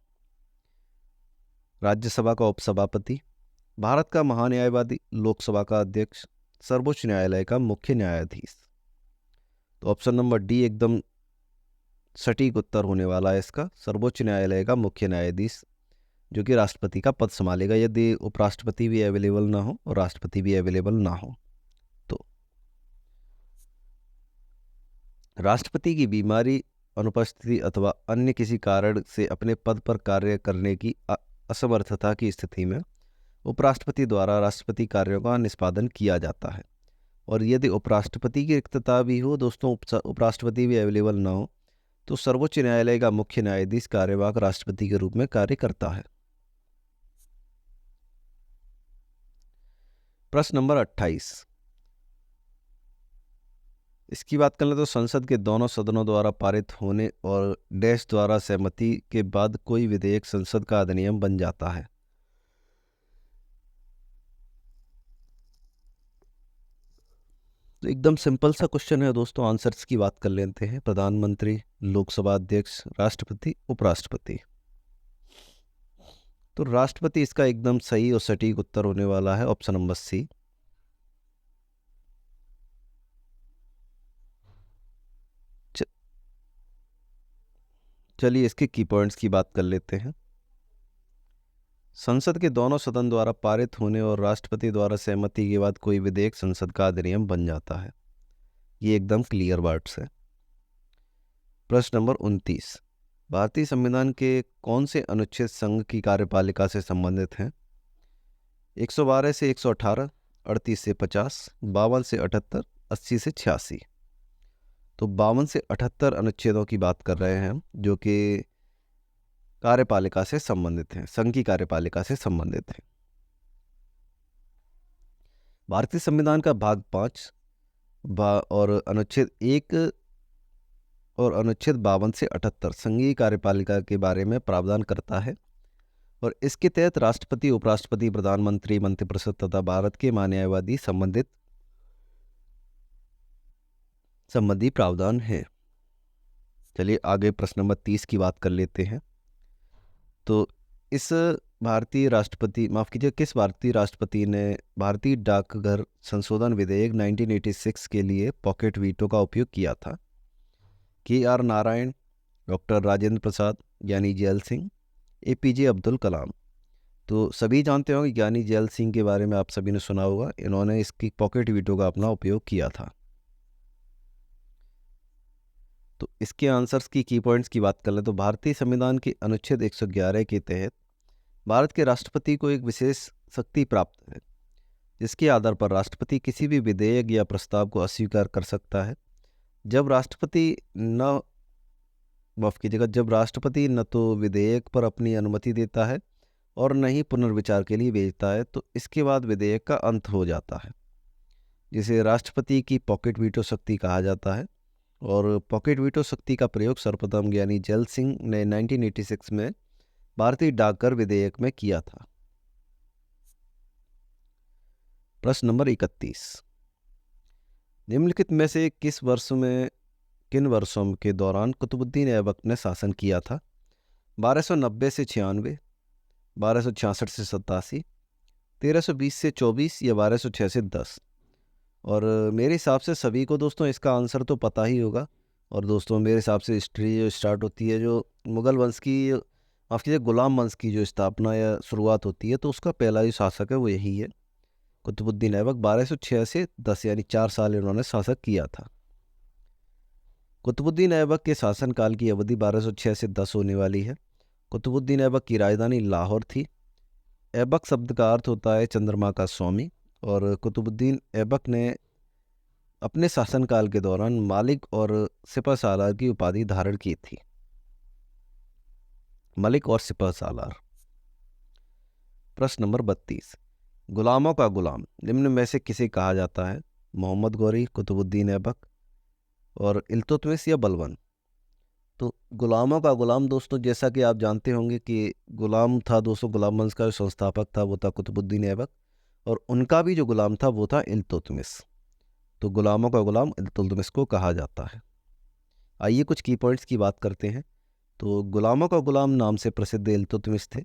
राज्यसभा का उपसभापति, भारत का महान्यायवादी, लोकसभा का अध्यक्ष, सर्वोच्च न्यायालय का मुख्य न्यायाधीश। तो ऑप्शन नंबर डी एकदम सटीक उत्तर होने वाला है इसका, सर्वोच्च न्यायालय का मुख्य न्यायाधीश, जो कि राष्ट्रपति का पद संभालेगा यदि उपराष्ट्रपति भी अवेलेबल ना हो और राष्ट्रपति भी अवेलेबल ना हो। तो राष्ट्रपति की बीमारी, अनुपस्थिति अथवा अन्य किसी कारण से अपने पद पर कार्य करने की असमर्थता की स्थिति में उपराष्ट्रपति द्वारा राष्ट्रपति कार्यों का निष्पादन किया जाता है। और यदि उपराष्ट्रपति की रिक्तता भी हो दोस्तों, उपराष्ट्रपति भी अवेलेबल ना हो, तो सर्वोच्च न्यायालय का मुख्य न्यायाधीश कार्यवाहक राष्ट्रपति के रूप में कार्य करता है। प्रश्न नंबर 28, इसकी बात कर लें तो संसद के दोनों सदनों द्वारा पारित होने और डैश द्वारा सहमति के बाद कोई विधेयक संसद का अधिनियम बन जाता है। तो एकदम सिंपल सा क्वेश्चन है दोस्तों, आंसर्स की बात कर लेते हैं। प्रधानमंत्री, लोकसभा अध्यक्ष, राष्ट्रपति, उपराष्ट्रपति। तो राष्ट्रपति इसका एकदम सही और सटीक उत्तर होने वाला है, ऑप्शन नंबर सी। चलिए इसके की पॉइंट्स की बात कर लेते हैं। संसद के दोनों सदन द्वारा पारित होने और राष्ट्रपति द्वारा सहमति के बाद कोई विधेयक संसद का अधिनियम बन जाता है। ये एकदम क्लियर वर्ड्स है। प्रश्न नंबर 29, भारतीय संविधान के कौन से अनुच्छेद संघ की कार्यपालिका से संबंधित हैं? 112 से 118, 38 से 50, 52 से 78, 80 से 86। तो 52 से 78 अनुच्छेदों की बात कर रहे हैं हम, जो कि कार्यपालिका से संबंधित हैं, संघ की कार्यपालिका से संबंधित हैं। भारतीय संविधान का भाग 5 और अनुच्छेद 1 और अनुच्छेद 52 से 78 संघीय कार्यपालिका के बारे में प्रावधान करता है और इसके तहत राष्ट्रपति, उपराष्ट्रपति, प्रधानमंत्री, मंत्रिपरिषद तथा भारत के महान्यायवादी संबंधी प्रावधान है। चलिए आगे प्रश्न नंबर 30 की बात कर लेते हैं। तो किस भारतीय राष्ट्रपति ने भारतीय डाकघर संशोधन विधेयक 1986 के लिए पॉकेट वीटो का उपयोग किया था? KR नारायण, डॉक्टर राजेंद्र प्रसाद, ज्ञानी जैल सिंह, APJ अब्दुल कलाम। तो सभी जानते होंगे ज्ञानी जैल सिंह के बारे में, आप सभी ने सुना होगा, इन्होंने इसकी पॉकेट वीटो का अपना उपयोग किया था। तो इसके आंसर्स की पॉइंट्स की बात कर लें तो भारतीय संविधान के अनुच्छेद 111 के तहत भारत के राष्ट्रपति को एक विशेष शक्ति प्राप्त है, जिसके आधार पर राष्ट्रपति किसी भी विधेयक या प्रस्ताव को अस्वीकार कर सकता है। जब राष्ट्रपति न तो विधेयक पर अपनी अनुमति देता है और न ही पुनर्विचार के लिए भेजता है, तो इसके बाद विधेयक का अंत हो जाता है, जिसे राष्ट्रपति की पॉकेट वीटो शक्ति कहा जाता है। और पॉकेट वीटो शक्ति का प्रयोग सर्वप्रथम ज्ञानी जैल सिंह ने 1986 में भारतीय डाकघर विधेयक में किया था। प्रश्न नंबर 31, निम्नलिखित में से किन वर्षों के दौरान कुतुबुद्दीन ऐबक ने शासन किया था? 1290 से 96, 1266 से 87, 1320 से 24 या 1206 से 10। और मेरे हिसाब से सभी को दोस्तों इसका आंसर तो पता ही होगा। और दोस्तों मेरे हिसाब से हिस्ट्री जो स्टार्ट होती है, जो मुग़ल वंश की, माफ़ कीजिए, गुलाम वंश की जो स्थापना या शुरुआत होती है, तो उसका पहला जो शासक है वो यही है, कुतुबुद्दीन ऐबक। 1206 से 10 यानी 4 साल इन्होंने शासक किया था। कुतुबुद्दीन ऐबक के शासनकाल की अवधि 1206 से 10 होने वाली है। कुतुबुद्दीन ऐबक की राजधानी लाहौर थी ऐबक शब्द का अर्थ होता है चंद्रमा का स्वामी, और कुतुबुद्दीन ऐबक ने अपने शासनकाल के दौरान मालिक और सिपह सालार की उपाधि धारण की थी। मलिक और सिपह सालार। प्रश्न नंबर 32, गुलामों का गुलाम निम्न में से किसे कहा जाता है? मोहम्मद गौरी, कुतुबुद्दीन ऐबक और इल्तुतमिश या बलबन? तो गुलामों का गुलाम दोस्तों, जैसा कि आप जानते होंगे कि गुलाम था दोस्तों, गुलाम वंश का जो संस्थापक था वो था कुतुबुद्दीन ऐबक, और उनका भी जो गुलाम था वो था इल्तुतमिश। तो गुलामों का गुलाम इल्तुतमिश को कहा जाता है। आइए कुछ की पॉइंट्स की बात करते हैं। तो गुलामों का गुलाम नाम से प्रसिद्ध इल्तुतमिश थे।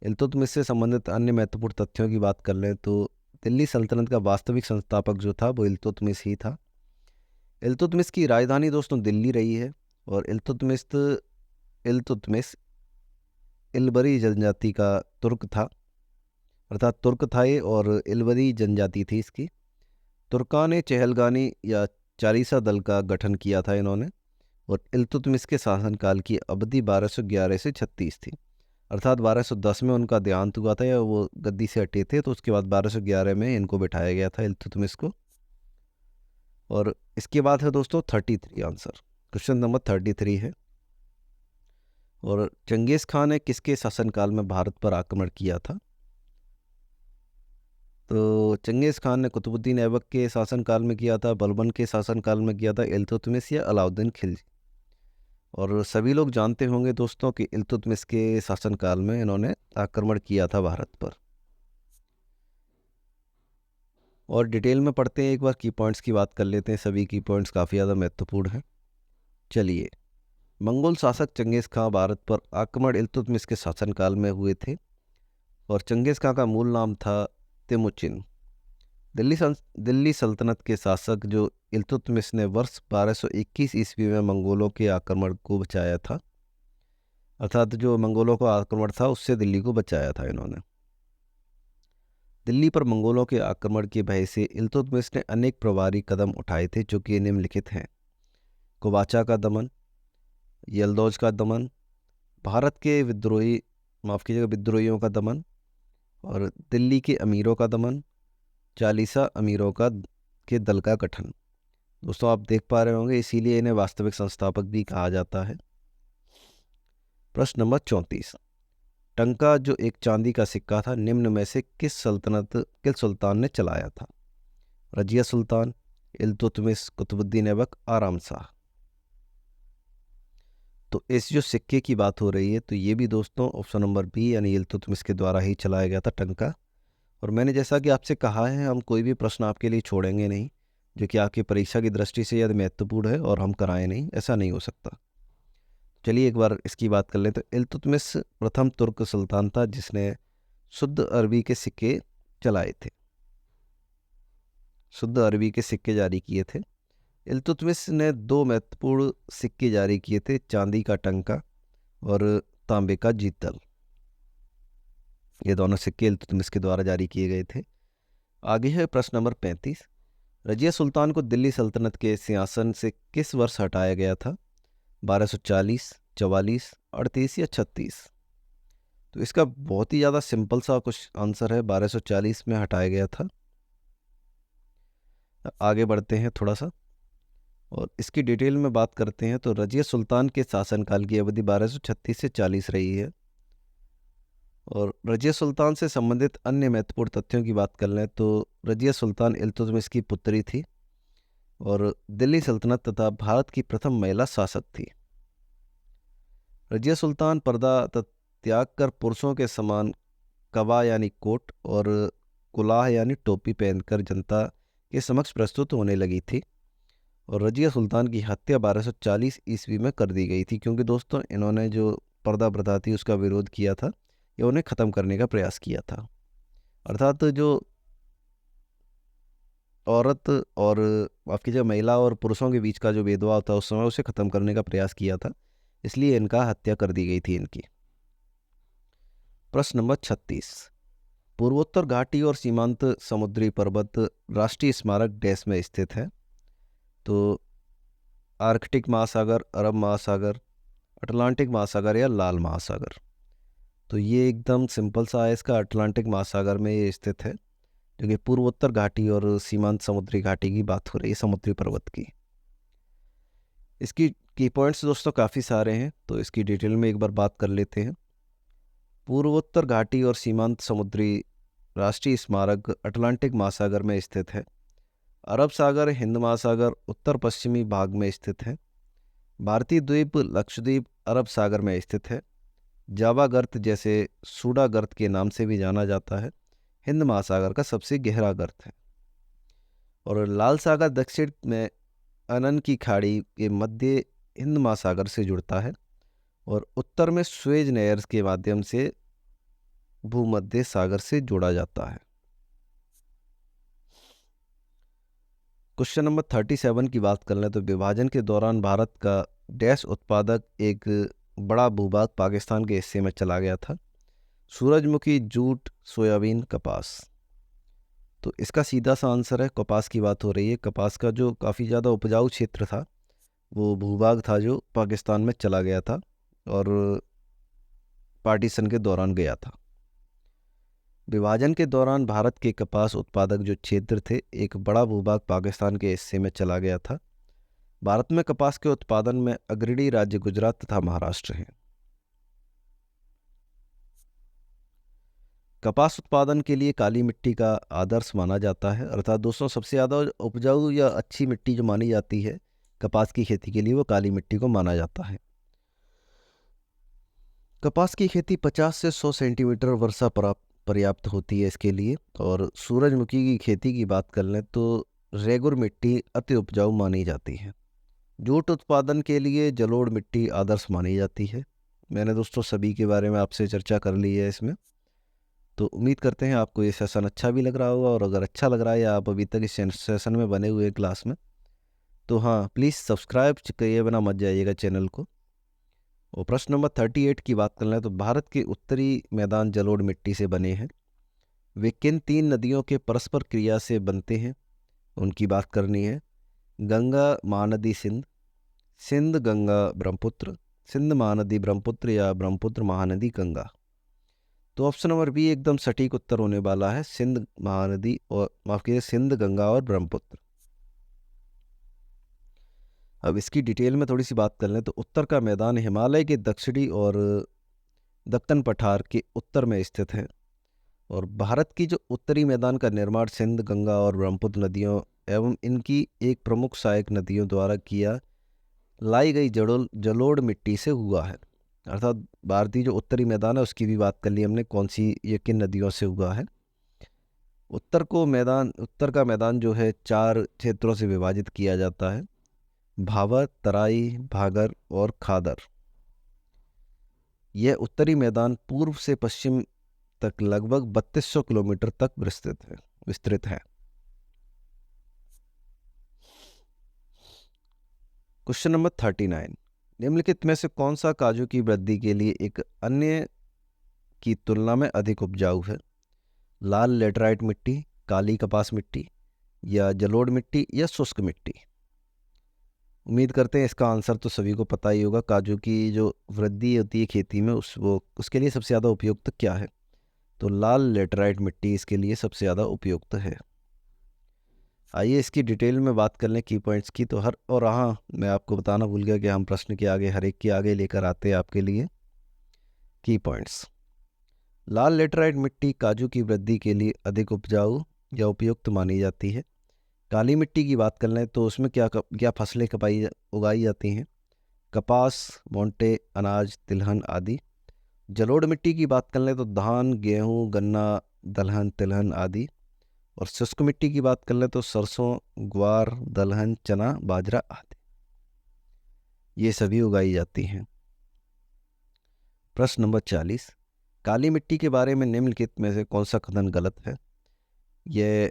इल्तुतमिश से संबंधित अन्य महत्वपूर्ण तथ्यों की बात कर लें तो दिल्ली सल्तनत का वास्तविक संस्थापक जो था वो इल्तुतमिश ही था। इल्तुतमिश की राजधानी दोस्तों दिल्ली रही है, और इल्तुतमिश इलबरी जनजाति का तुर्क था, अर्थात तुर्क था ये, और इलबरी जनजाति थी इसकी। तुर्कान चहलगानी या चालीसा दल का गठन किया था इन्होंने, और इल्तुतमिश के शासनकाल की अवधि 1211 से 36 थी, अर्थात 1210 में उनका देहांत हुआ था या वो गद्दी से हटे थे, तो उसके बाद 1211 में इनको बिठाया गया था इल्तुतमिश को। और इसके बाद है दोस्तों 33 आंसर, क्वेश्चन नंबर 33 है। और चंगेज़ खान ने किसके शासनकाल में भारत पर आक्रमण किया था? तो चंगेज़ खान ने कुतुबुद्दीन ऐबक के शासनकाल में किया था, बलबन के शासनकाल में किया था, इल्तुतमिश या अलाउद्दीन खिलजी? और सभी लोग जानते होंगे दोस्तों कि इल्तुतमिश के शासनकाल में इन्होंने आक्रमण किया था भारत पर। और डिटेल में पढ़ते हैं, एक बार की पॉइंट्स की बात कर लेते हैं। सभी की पॉइंट्स काफ़ी ज़्यादा महत्वपूर्ण हैं। चलिए, मंगोल शासक चंगेज़ खां भारत पर आक्रमण इल्तुतमिश के शासनकाल में हुए थे, और चंगेज़ खां का मूल नाम था तिमुचिन। दिल्ली सल्तनत के शासक जो इल्तुतमिश ने वर्ष 1221 ईस्वी में मंगोलों के आक्रमण को बचाया था, अर्थात जो मंगोलों का आक्रमण था उससे दिल्ली को बचाया था इन्होंने। दिल्ली पर मंगोलों के आक्रमण के भय से इल्तुतमिश ने अनेक प्रभावी कदम उठाए थे, जो कि निम्नलिखित हैं। कुबाचा का दमन, यलदौज का दमन, भारत के विद्रोहियों का दमन, और दिल्ली के अमीरों का दमन, चालीसा अमीरों के दल का गठन। दोस्तों आप देख पा रहे होंगे, इसीलिए इन्हें वास्तविक संस्थापक भी कहा जाता है। प्रश्न नंबर 34, टंका जो एक चांदी का सिक्का था निम्न में से किस सुल्तान ने चलाया था? रजिया सुल्तान, इल्तुतमिश, कुतुबुद्दीन ऐबक, आराम शाह? तो इस जो सिक्के की बात हो रही है, तो ये भी दोस्तों ऑप्शन नंबर बी यानी इल्तुतमिश के द्वारा ही चलाया गया था टंका। और मैंने जैसा कि आपसे कहा है, हम कोई भी प्रश्न आपके लिए छोड़ेंगे नहीं जो कि आपकी परीक्षा की दृष्टि से यदि महत्वपूर्ण है, और हम कराएं नहीं, ऐसा नहीं हो सकता। चलिए एक बार इसकी बात कर लें। तो इल्तुतमिश प्रथम तुर्क सुल्तान था जिसने शुद्ध अरबी के सिक्के चलाए थे, शुद्ध अरबी के सिक्के जारी किए थे। इल्तुतमिश ने दो महत्वपूर्ण सिक्के जारी किए थे, चांदी का टंका और तांबे का जीतल। ये दोनों सिक्के इल्तुतमिश के द्वारा जारी किए गए थे। आगे है प्रश्न नंबर 35, रजिया सुल्तान को दिल्ली सल्तनत के सिंहासन से किस वर्ष हटाया गया था? 1240, 44, 38 या 36? तो इसका बहुत ही ज़्यादा सिंपल सा कुछ आंसर है, 1240 में हटाया गया था। आगे बढ़ते हैं थोड़ा सा और इसकी डिटेल में बात करते हैं। तो रजिया सुल्तान के शासनकाल की अवधि 1236 से 40 रही है। और रजिया सुल्तान से संबंधित अन्य महत्वपूर्ण तथ्यों की बात कर लें तो रजिया सुल्तान इल्तुतमिश की पुत्री थी और दिल्ली सल्तनत तथा भारत की प्रथम महिला शासक थी। रजिया सुल्तान पर्दा त्याग कर पुरुषों के समान कबा यानी कोट और कुलाह यानी टोपी पहनकर जनता के समक्ष प्रस्तुत होने लगी थी। और रजिया सुल्तान की हत्या 1240 ईस्वी में कर दी गई थी, क्योंकि दोस्तों इन्होंने जो पर्दा प्रथा थी उसका विरोध किया था या उन्हें ख़त्म करने का प्रयास किया था। अर्थात जो औरत और आपकी जो महिला और पुरुषों के बीच का जो भेदभाव था उस समय उसे ख़त्म करने का प्रयास किया था, इसलिए इनका हत्या कर दी गई थी इनकी। प्रश्न नंबर 36, पूर्वोत्तर घाटी और सीमांत समुद्री पर्वत राष्ट्रीय स्मारक डैश में स्थित है? तो आर्कटिक महासागर, अरब महासागर, अटलांटिक महासागर या लाल महासागर? तो ये एकदम सिंपल सा है, इसका अटलांटिक महासागर में ये स्थित है, जो कि पूर्वोत्तर घाटी और सीमांत समुद्री घाटी की बात हो रही है, समुद्री पर्वत की। इसकी की पॉइंट्स दोस्तों काफ़ी सारे हैं, तो इसकी डिटेल में एक बार बात कर लेते हैं। पूर्वोत्तर घाटी और सीमांत समुद्री राष्ट्रीय स्मारक अटलांटिक महासागर में स्थित है। अरब सागर, हिंद महासागर उत्तर पश्चिमी भाग में स्थित है। भारतीय द्वीप लक्षद्वीप अरब सागर में स्थित है। जावा गर्त, जैसे सूडा गर्त के नाम से भी जाना जाता है, हिंद महासागर का सबसे गहरा गर्त है। और लाल सागर दक्षिण में अनन की खाड़ी के मध्य हिंद महासागर से जुड़ता है और उत्तर में स्वेज नहर के माध्यम से भूमध्य सागर से जोड़ा जाता है। क्वेश्चन नंबर 37 की बात कर लें तो विभाजन के दौरान भारत का डैश उत्पादक एक बड़ा भूभाग पाकिस्तान के हिस्से में चला गया था। सूरजमुखी, जूट, सोयाबीन, कपास। तो इसका सीधा सा आंसर है कपास की बात हो रही है। कपास का जो काफ़ी ज़्यादा उपजाऊ क्षेत्र था, वो भूभाग था जो पाकिस्तान में चला गया था और पार्टीशन के दौरान गया था। विभाजन के दौरान भारत के कपास उत्पादक जो क्षेत्र थे, एक बड़ा भूभाग पाकिस्तान के हिस्से में चला गया था। भारत में कपास के उत्पादन में अग्रणी राज्य गुजरात तथा महाराष्ट्र हैं। कपास उत्पादन के लिए काली मिट्टी का आदर्श माना जाता है, अर्थात दोस्तों सबसे ज़्यादा उपजाऊ या अच्छी मिट्टी जो मानी जाती है कपास की खेती के लिए, वो काली मिट्टी को माना जाता है। कपास की खेती 50 से 100 सेंटीमीटर वर्षा पर्याप्त होती है इसके लिए। और सूरजमुखी की खेती की बात कर लें तो रेगुर मिट्टी अति उपजाऊ मानी जाती है। जूट उत्पादन के लिए जलोढ़ मिट्टी आदर्श मानी जाती है। मैंने दोस्तों सभी के बारे में आपसे चर्चा कर ली है इसमें, तो उम्मीद करते हैं आपको ये सेशन अच्छा भी लग रहा होगा। और अगर अच्छा लग रहा है या आप अभी तक इस सेशन में बने हुए क्लास में, तो हाँ प्लीज़ सब्सक्राइब किए बिना मत जाइएगा चैनल को। और प्रश्न नंबर 38 की बात कर लें तो भारत के उत्तरी मैदान जलोढ़ मिट्टी से बने हैं। वे किन 3 नदियों के परस्पर क्रिया से बनते हैं, उनकी बात करनी है। गंगा महानदी सिंध, सिंध गंगा ब्रह्मपुत्र, सिंध महानदी ब्रह्मपुत्र या ब्रह्मपुत्र महानदी गंगा। तो ऑप्शन नंबर बी एकदम सटीक उत्तर होने वाला है, सिंध महानदी, और माफ कीजिए सिंध गंगा और ब्रह्मपुत्र। अब इसकी डिटेल में थोड़ी सी बात कर लें तो उत्तर का मैदान हिमालय के दक्षिणी और दक्कन पठार के उत्तर में स्थित है। और भारत की जो उत्तरी मैदान का निर्माण सिंध गंगा और ब्रह्मपुत्र नदियों एवं इनकी एक प्रमुख सहायक नदियों द्वारा किया लाई गई जलोढ़ मिट्टी से हुआ है। अर्थात भारतीय जो उत्तरी मैदान है उसकी भी बात कर ली हमने, कौन सी ये किन नदियों से हुआ है। उत्तर का मैदान जो है 4 क्षेत्रों से विभाजित किया जाता है, भाबर, तराई, भागर और खादर। यह उत्तरी मैदान पूर्व से पश्चिम तक लगभग 3200 किलोमीटर तक विस्तृत है। क्वेश्चन नंबर 39, निम्नलिखित में से कौन सा काजू की वृद्धि के लिए एक अन्य की तुलना में अधिक उपजाऊ है। लाल लेटराइट मिट्टी, काली कपास मिट्टी या जलोढ़ मिट्टी या शुष्क मिट्टी। उम्मीद करते हैं इसका आंसर तो सभी को पता ही होगा। काजू की जो वृद्धि होती है खेती में उसके लिए सबसे ज़्यादा उपयुक्त क्या है, तो लाल लेटराइट मिट्टी इसके लिए सबसे ज़्यादा उपयुक्त है। आइए इसकी डिटेल में बात कर लें की पॉइंट्स की। तो हाँ, मैं आपको बताना भूल गया कि हम प्रश्न के आगे हर एक के आगे लेकर आते हैं आपके लिए की पॉइंट्स। लाल लेटराइट मिट्टी काजू की वृद्धि के लिए अधिक उपजाऊ या उपयुक्त मानी जाती है। काली मिट्टी की बात कर लें तो उसमें क्या फसलें उगाई जाती हैं, कपास, मोंटे, अनाज, तिलहन आदि। जलोढ़ मिट्टी की बात कर लें तो धान, गेहूँ, गन्ना, दलहन, तिलहन आदि। और शुष्क मिट्टी की बात कर लें तो सरसों, ग्वार, दलहन, चना, बाजरा आदि, ये सभी उगाई जाती हैं। प्रश्न नंबर 40, काली मिट्टी के बारे में निम्नलिखित में से कौन सा कथन गलत है। यह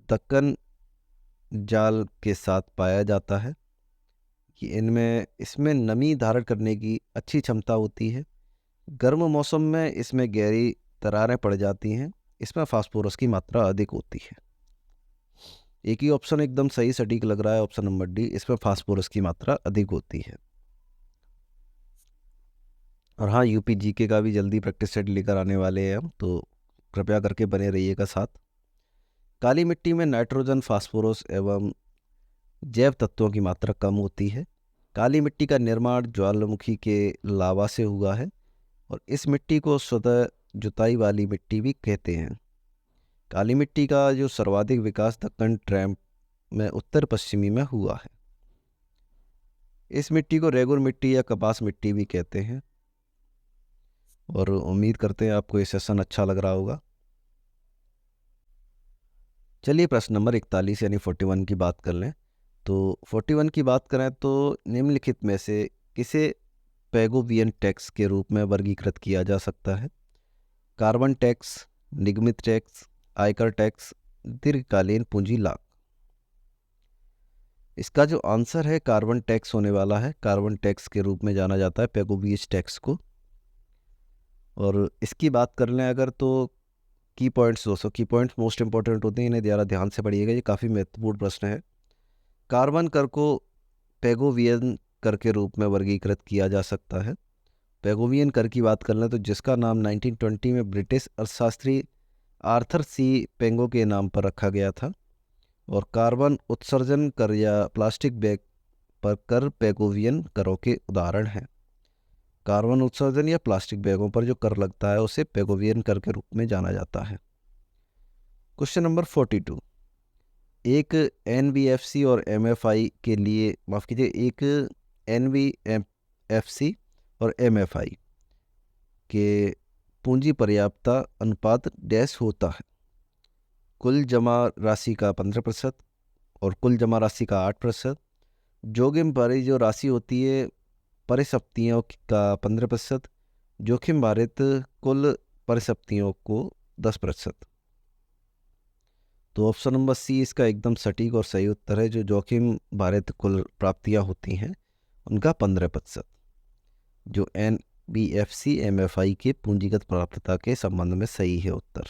दक्कन जाल के साथ पाया जाता है कि इसमें नमी धारण करने की अच्छी क्षमता होती है। गर्म मौसम में इसमें गहरी दरारें पड़ जाती हैं। इसमें फास्फोरस की मात्रा अधिक होती है। एक ही ऑप्शन एकदम सही सटीक लग रहा है, ऑप्शन नंबर डी, इसमें फास्फोरस की मात्रा अधिक होती है। और हाँ, यूपी जीके का भी जल्दी प्रैक्टिस सेट लेकर आने वाले हैं हम, तो कृपया करके बने रहिएगा साथ। काली मिट्टी में नाइट्रोजन, फास्फोरस एवं जैव तत्वों की मात्रा कम होती है। काली मिट्टी का निर्माण ज्वालामुखी के लावा से हुआ है और इस मिट्टी को स्वतः जुताई वाली मिट्टी भी कहते हैं। काली मिट्टी का जो सर्वाधिक विकास दक्कन ट्रैप में उत्तर पश्चिमी में हुआ है। इस मिट्टी को रेगुर मिट्टी या कपास मिट्टी भी कहते हैं। और उम्मीद करते हैं आपको ये सेशन अच्छा लग रहा होगा। चलिए प्रश्न नंबर 41 यानी 41 की बात कर लें। तो 41 की बात करें तो निम्नलिखित में से किसे पैगोवियन टैक्स के रूप में वर्गीकृत किया जा सकता है? कार्बन टैक्स, निगमित टैक्स, आयकर टैक्स, दीर्घकालीन पूंजी लाभ। इसका जो आंसर है कार्बन टैक्स होने वाला है। कार्बन टैक्स के रूप में जाना जाता है पैगोवियन टैक्स को। और इसकी बात कर लें अगर तो की पॉइंट्स, दोस्तों की पॉइंट्स मोस्ट इंपॉर्टेंट होते हैं, इन्हें ज़रा ध्यान से पढ़िएगा, ये काफ़ी महत्वपूर्ण प्रश्न है। कार्बन कर को पैगोवियन कर के रूप में वर्गीकृत किया जा सकता है। पैगोवियन कर की बात कर लें तो जिसका नाम 1920 में ब्रिटिश अर्थशास्त्री आर्थर सी पेंगो के नाम पर रखा गया था। और कार्बन उत्सर्जन कर या प्लास्टिक बैग पर कर पैगोवियन करों के उदाहरण हैं। कार्बन उत्सर्जन या प्लास्टिक बैगों पर जो कर लगता है उसे पैगोवियन कर के रूप में जाना जाता है। Question number 42। एक एनबीएफसी और एमएफआई के लिए, माफ़ कीजिए, एक एनबीएफसी और एमएफआई के पूंजी पर्याप्तता अनुपात डैश होता है? कुल जमा राशि का 15% और कुल जमा राशि का 8%। जोखिम भरी जो राशि होती है परिसंपत्तियों का 15%। जोखिम भारित कुल परिसंपत्तियों को 10%। तो ऑप्शन नंबर सी इसका एकदम सटीक और सही उत्तर है। जो जोखिम भारित कुल प्राप्तियां होती हैं उनका 15%, जो एनबीएफसी एमएफआई के पूंजीगत प्राप्तता के संबंध में सही है उत्तर।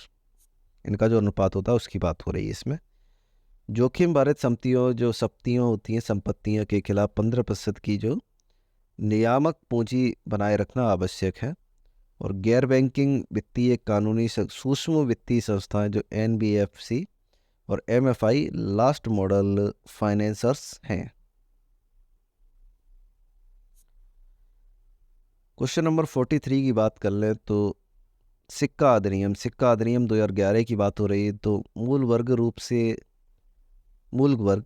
इनका जो अनुपात होता है उसकी बात हो रही है इसमें। जोखिम भारित संपत्तियां होती हैं, संपत्तियों के खिलाफ 15% की जो नियामक पूंजी बनाए रखना आवश्यक है। और गैर बैंकिंग वित्तीय कानूनी सूक्ष्म वित्तीय संस्थाएं जो एनबीएफसी और एमएफआई लास्ट मॉडल फाइनेंसर्स हैं। क्वेश्चन नंबर 43 की बात कर लें तो सिक्का अधिनियम 2011 की बात हो रही है। तो मूल वर्ग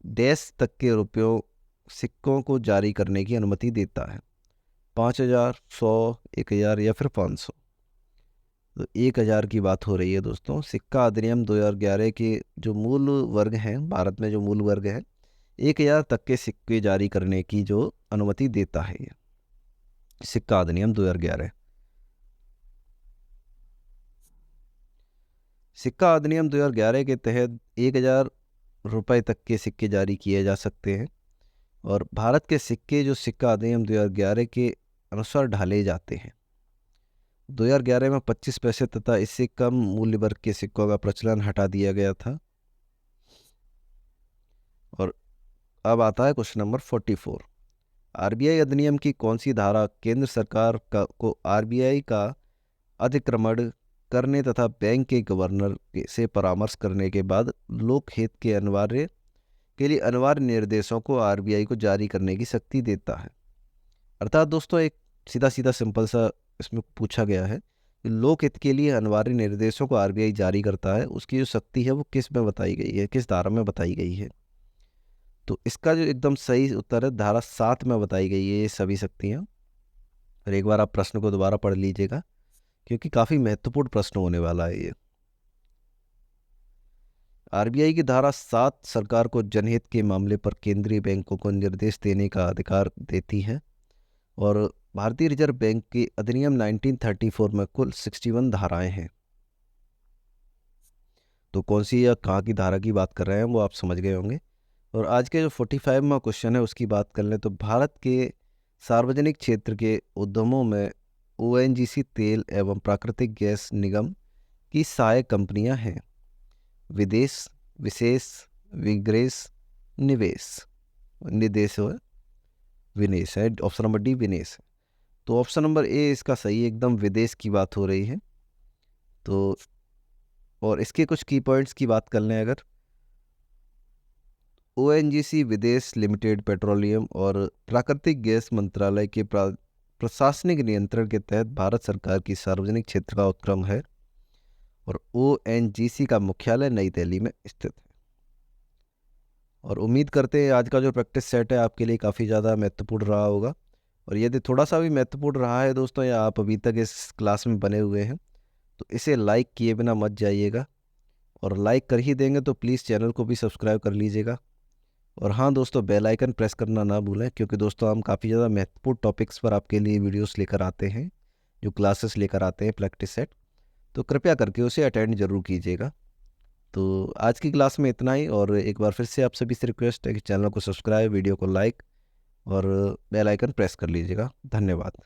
डैश तक के रुपयों सिक्कों को जारी करने की अनुमति देता है? 5,000, 100, 1,000 या फिर 500। तो 1,000 की बात हो रही है दोस्तों। सिक्का अधिनियम 2011 के जो मूल वर्ग हैं, भारत में जो मूल वर्ग है, 1,000 तक के सिक्के जारी करने की जो अनुमति देता है ये सिक्का अधिनियम 2011। सिक्का अधिनियम 2011 के तहत 1,000 रुपये तक के सिक्के जारी किए जा सकते हैं। और भारत के सिक्के जो सिक्का अधिनियम 2011 के अनुसार ढाले जाते हैं। 2011 में 25 पैसे तथा इससे कम मूल्य वर्ग के सिक्कों का प्रचलन हटा दिया गया था। और अब आता है क्वेश्चन नंबर 44। आरबीआई अधिनियम की कौन सी धारा केंद्र सरकार को आरबीआई का अतिक्रमण करने तथा बैंक के गवर्नर से परामर्श करने के बाद लोक हित के लिए अनिवार्य निर्देशों को आरबीआई को जारी करने की शक्ति देता है? अर्थात दोस्तों एक सीधा सीधा सिंपल सा इसमें पूछा गया है कि लोक हित के लिए अनिवार्य निर्देशों को आरबीआई जारी करता है, उसकी जो शक्ति है वो किस में बताई गई है, किस धारा में बताई गई है? तो इसका जो एकदम सही उत्तर है धारा 7 में बताई गई है ये सभी शक्तियाँ। और एक बार आप प्रश्न को दोबारा पढ़ लीजिएगा क्योंकि काफ़ी महत्वपूर्ण प्रश्न होने वाला है ये। आरबीआई की धारा 7 सरकार को जनहित के मामले पर केंद्रीय बैंकों को निर्देश देने का अधिकार देती है। और भारतीय रिजर्व बैंक के अधिनियम 1934 में कुल 61 धाराएं हैं। तो कौन सी या कहाँ की धारा की बात कर रहे हैं वो आप समझ गए होंगे। और आज के जो 45 में क्वेश्चन है उसकी बात कर लें तो भारत के सार्वजनिक क्षेत्र के उद्यमों में ओएनजीसी तेल एवं प्राकृतिक गैस निगम की सहायक कंपनियां हैं। विदेश, विशेष, विग्रेस, निवेश, निदेश है, विनेश है। ऑप्शन नंबर डी विनेश है। तो ऑप्शन नंबर ए इसका सही है, एकदम विदेश की बात हो रही है। तो और इसके कुछ की पॉइंट्स की बात कर लें अगर, ओएनजीसी विदेश लिमिटेड पेट्रोलियम और प्राकृतिक गैस मंत्रालय के प्रशासनिक नियंत्रण के तहत भारत सरकार की सार्वजनिक क्षेत्र का उपक्रम है और ओएनजीसी का मुख्यालय नई दिल्ली में स्थित है। और उम्मीद करते हैं आज का जो प्रैक्टिस सेट है आपके लिए काफ़ी ज़्यादा महत्वपूर्ण रहा होगा। और यदि थोड़ा सा भी महत्वपूर्ण रहा है दोस्तों, या आप अभी तक इस क्लास में बने हुए हैं, तो इसे लाइक किए बिना मत जाइएगा, और लाइक कर ही देंगे तो प्लीज़ चैनल को भी सब्सक्राइब कर लीजिएगा। और हाँ दोस्तों, बेल आइकन प्रेस करना ना भूलें, क्योंकि दोस्तों हम काफ़ी ज़्यादा महत्वपूर्ण टॉपिक्स पर आपके लिए वीडियोस लेकर आते हैं, जो क्लासेस लेकर आते हैं प्रैक्टिस सेट, तो कृपया करके उसे अटेंड जरूर कीजिएगा। तो आज की क्लास में इतना ही, और एक बार फिर से आप सभी से रिक्वेस्ट है कि चैनल को सब्सक्राइब, वीडियो को लाइक और बेल आइकन प्रेस कर लीजिएगा। धन्यवाद।